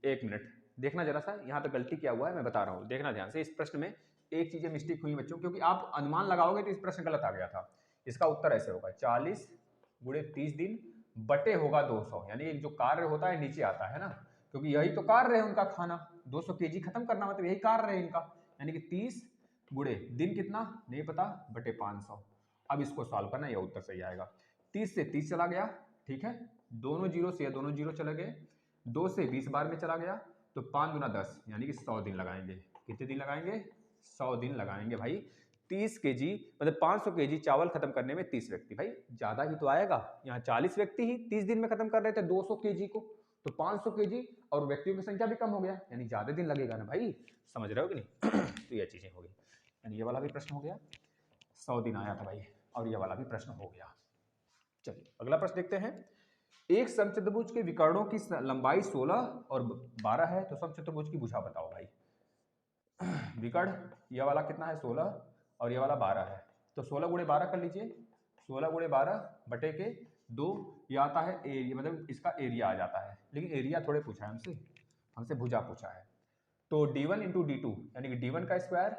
एक मिनट देखना जरा सा, यहाँ पे गलती क्या हुआ है मैं बता रहा हूँ, देखना ध्यान से। इस प्रश्न में एक चीजें मिस्टेक हुई बच्चों, क्योंकि आप अनुमान लगाओगे तो इस प्रश्न गलत आ गया था। इसका उत्तर ऐसे होगा, 40 गुणे 30 दिन बटे होगा 200, यानी जो कार्य होता है नीचे आता है ना, क्योंकि यही तो कार्य है उनका खाना, 200 केजी खत्म करना, मतलब यही कार्य है इनका, यानी कि 30 गुणे दिन कितना नहीं पता बटे 500। अब इसको सॉल्व करना, यह उत्तर सही आएगा। 30 से 30 चला गया, ठीक है, दोनों जीरो से दोनों जीरो चले गए, 2 से 20 बार में चला गया, तो 5 गुना 10 यानी कि 100 दिन लगाएंगे। कितने दिन लगाएंगे? 100 दिन लगाएंगे भाई। 30 केजी मतलब 500 केजी चावल खत्म करने में 30 व्यक्ति, भाई ज्यादा ही तो आएगा। यहाँ 40 व्यक्ति ही 30 दिन में खत्म कर रहे थे 200 केजी को, तो 500 केजी और व्यक्तियों की संख्या भी कम हो गया, यानी ज्यादा दिन लगेगा ना भाई, समझ रहे हो कि नहीं? तो ये चीजें हो गई, यानी ये वाला भी प्रश्न हो गया, 100 दिन आया था भाई, और ये वाला भी प्रश्न हो गया। चलिए अगला प्रश्न देखते हैं। एक समचतुर्भुज के विकर्णों की लंबाई 16 और 12 है, तो समचतुर्भुज की भुजा बताओ भाई। विकर्ण ये वाला कितना है? 16 और ये वाला 12 है, तो 16 गुणे 12 कर लीजिए, 16 गुणे 12 बटे के 2, ये आता है एरिया, मतलब इसका एरिया आ जाता है, लेकिन एरिया थोड़े पूछा है हमसे भुजा पूछा है। तो d1 इंटू डी टू, यानी कि d1 का स्क्वायर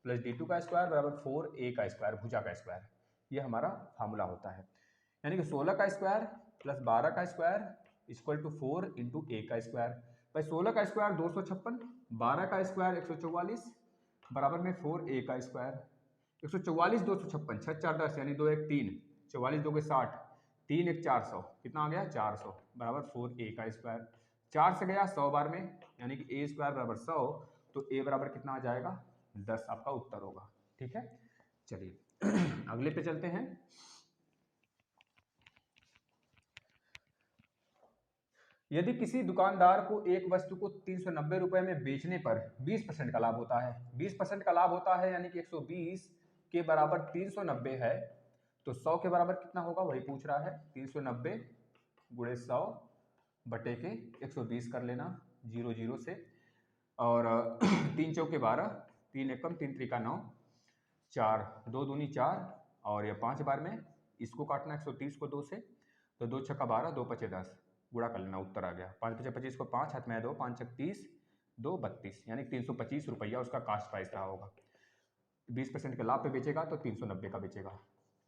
प्लस d2 का स्क्वायर बराबर 4a का स्क्वायर, भुजा का स्क्वायर, ये हमारा फार्मूला होता है। यानी कि 16 का स्क्वायर प्लस 12 का स्क्वायर इक्वल टू 4 इंटू ए का स्क्वायर। भाई 16 का स्क्वायर 256, 12 का स्क्वायर 144 बराबर में 4a का स्क्वायर। 144 256, 6 4 10 यानी 2 1 3, 44 2 के 60, 3 1 400, कितना आ गया? 400 बराबर 4a का स्क्वायर। 4 से गया 100 बार में, यानी कि a स्क्वायर बराबर 100, तो a बराबर कितना आ जाएगा? 10 आपका उत्तर होगा। ठीक है, चलिए अगले पे चलते हैं। यदि किसी दुकानदार को एक वस्तु को 390 रुपए में बेचने पर 20% का लाभ होता है, 20% का लाभ होता है, यानी कि 120 के बराबर 390 है, तो 100 के बराबर कितना होगा वही पूछ रहा है। 390 गुणे 100 बटे के 120 कर लेना, 0 0 से, और 3 चौके 12, 3 एकम 3 त्रिका 9, 4 2 दूनी 4, और ये 5 बार में इसको काटना 130 को 2 से, तो 2 छक्का 12, 2 पचे 10, गुणा कर लेना, उत्तर आ गया। 5 पचे 25 को 5 हाथ में 2, 5 छक 30, 2 32, यानी 325 रुपया उसका कास्ट प्राइस रहा होगा। 20% के लाभ पे बेचेगा तो 390 का बेचेगा,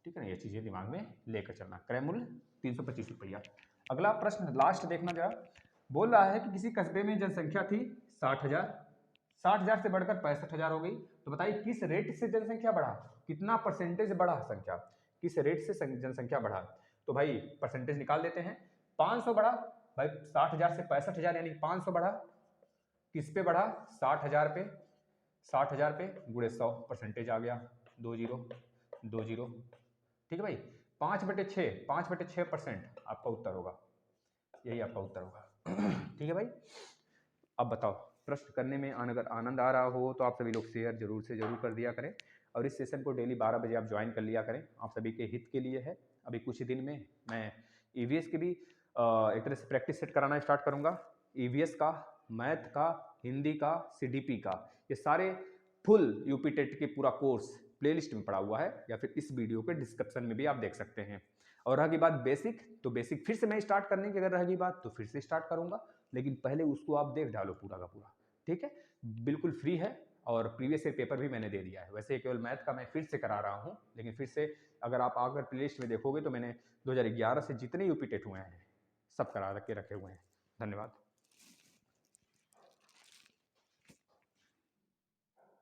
ठीक है ना, ये चीजें दिमाग में लेकर चलना। क्रय मूल्य 325 रुपया। अगला प्रश्न लास्ट देखना जरा, बोल रहा है कि किसी कस्बे में जनसंख्या थी 60,000, 60,000 से बढ़कर 65,000 हो गई, तो बताइए किस रेट से जनसंख्या बढ़ा, कितना परसेंटेज बढ़ा संख्या, किस रेट से जनसंख्या बढ़ा। तो भाई परसेंटेज निकाल देते हैं। 500 बढ़ा भाई, 60,000 से 65,000 यानी 500 बढ़ा, किस पे बढ़ा? 60,000 पे, 60,000 पे गुणे 100, परसेंटेज आ गया, 2 0 2 0, ठीक है भाई। 5/6, 5/6% आपका उत्तर होगा, यही आपका उत्तर होगा। ठीक है भाई, अब बताओ प्रश्न करने में अगर आनंद आ रहा हो तो आप सभी लोग शेयर जरूर से जरूर कर दिया करें, और इस सेशन को डेली 12 बजे आप ज्वाइन कर लिया करें, आप सभी के हित के लिए है। अभी कुछ ही दिन में मैं ईवीएस की भी एक तरह से प्रैक्टिस सेट कराना स्टार्ट करूंगा। ईवीएस का, मैथ का, हिंदी का, सीडीपी का, ये सारे फुल यूपी टेट के पूरा कोर्स प्लेलिस्ट में पड़ा हुआ है, या फिर इस वीडियो के डिस्क्रिप्शन में भी आप देख सकते हैं। और रहेगी बात बेसिक, तो बेसिक फिर से मैं स्टार्ट करने की अगर रहेगी बात तो फिर से स्टार्ट करूंगा, लेकिन पहले उसको आप देख डालो पूरा का पूरा, ठीक है, बिल्कुल फ्री है। और प्रीवियस ईयर पेपर भी मैंने दे दिया है, वैसे केवल मैथ का मैं फिर से करा रहा हूँ, लेकिन फिर से अगर आप आकर प्लेलिस्ट में देखोगे तो मैंने 2011 से जितने यूपी टेट हुए हैं सब करा के रखे हुए हैं। धन्यवाद।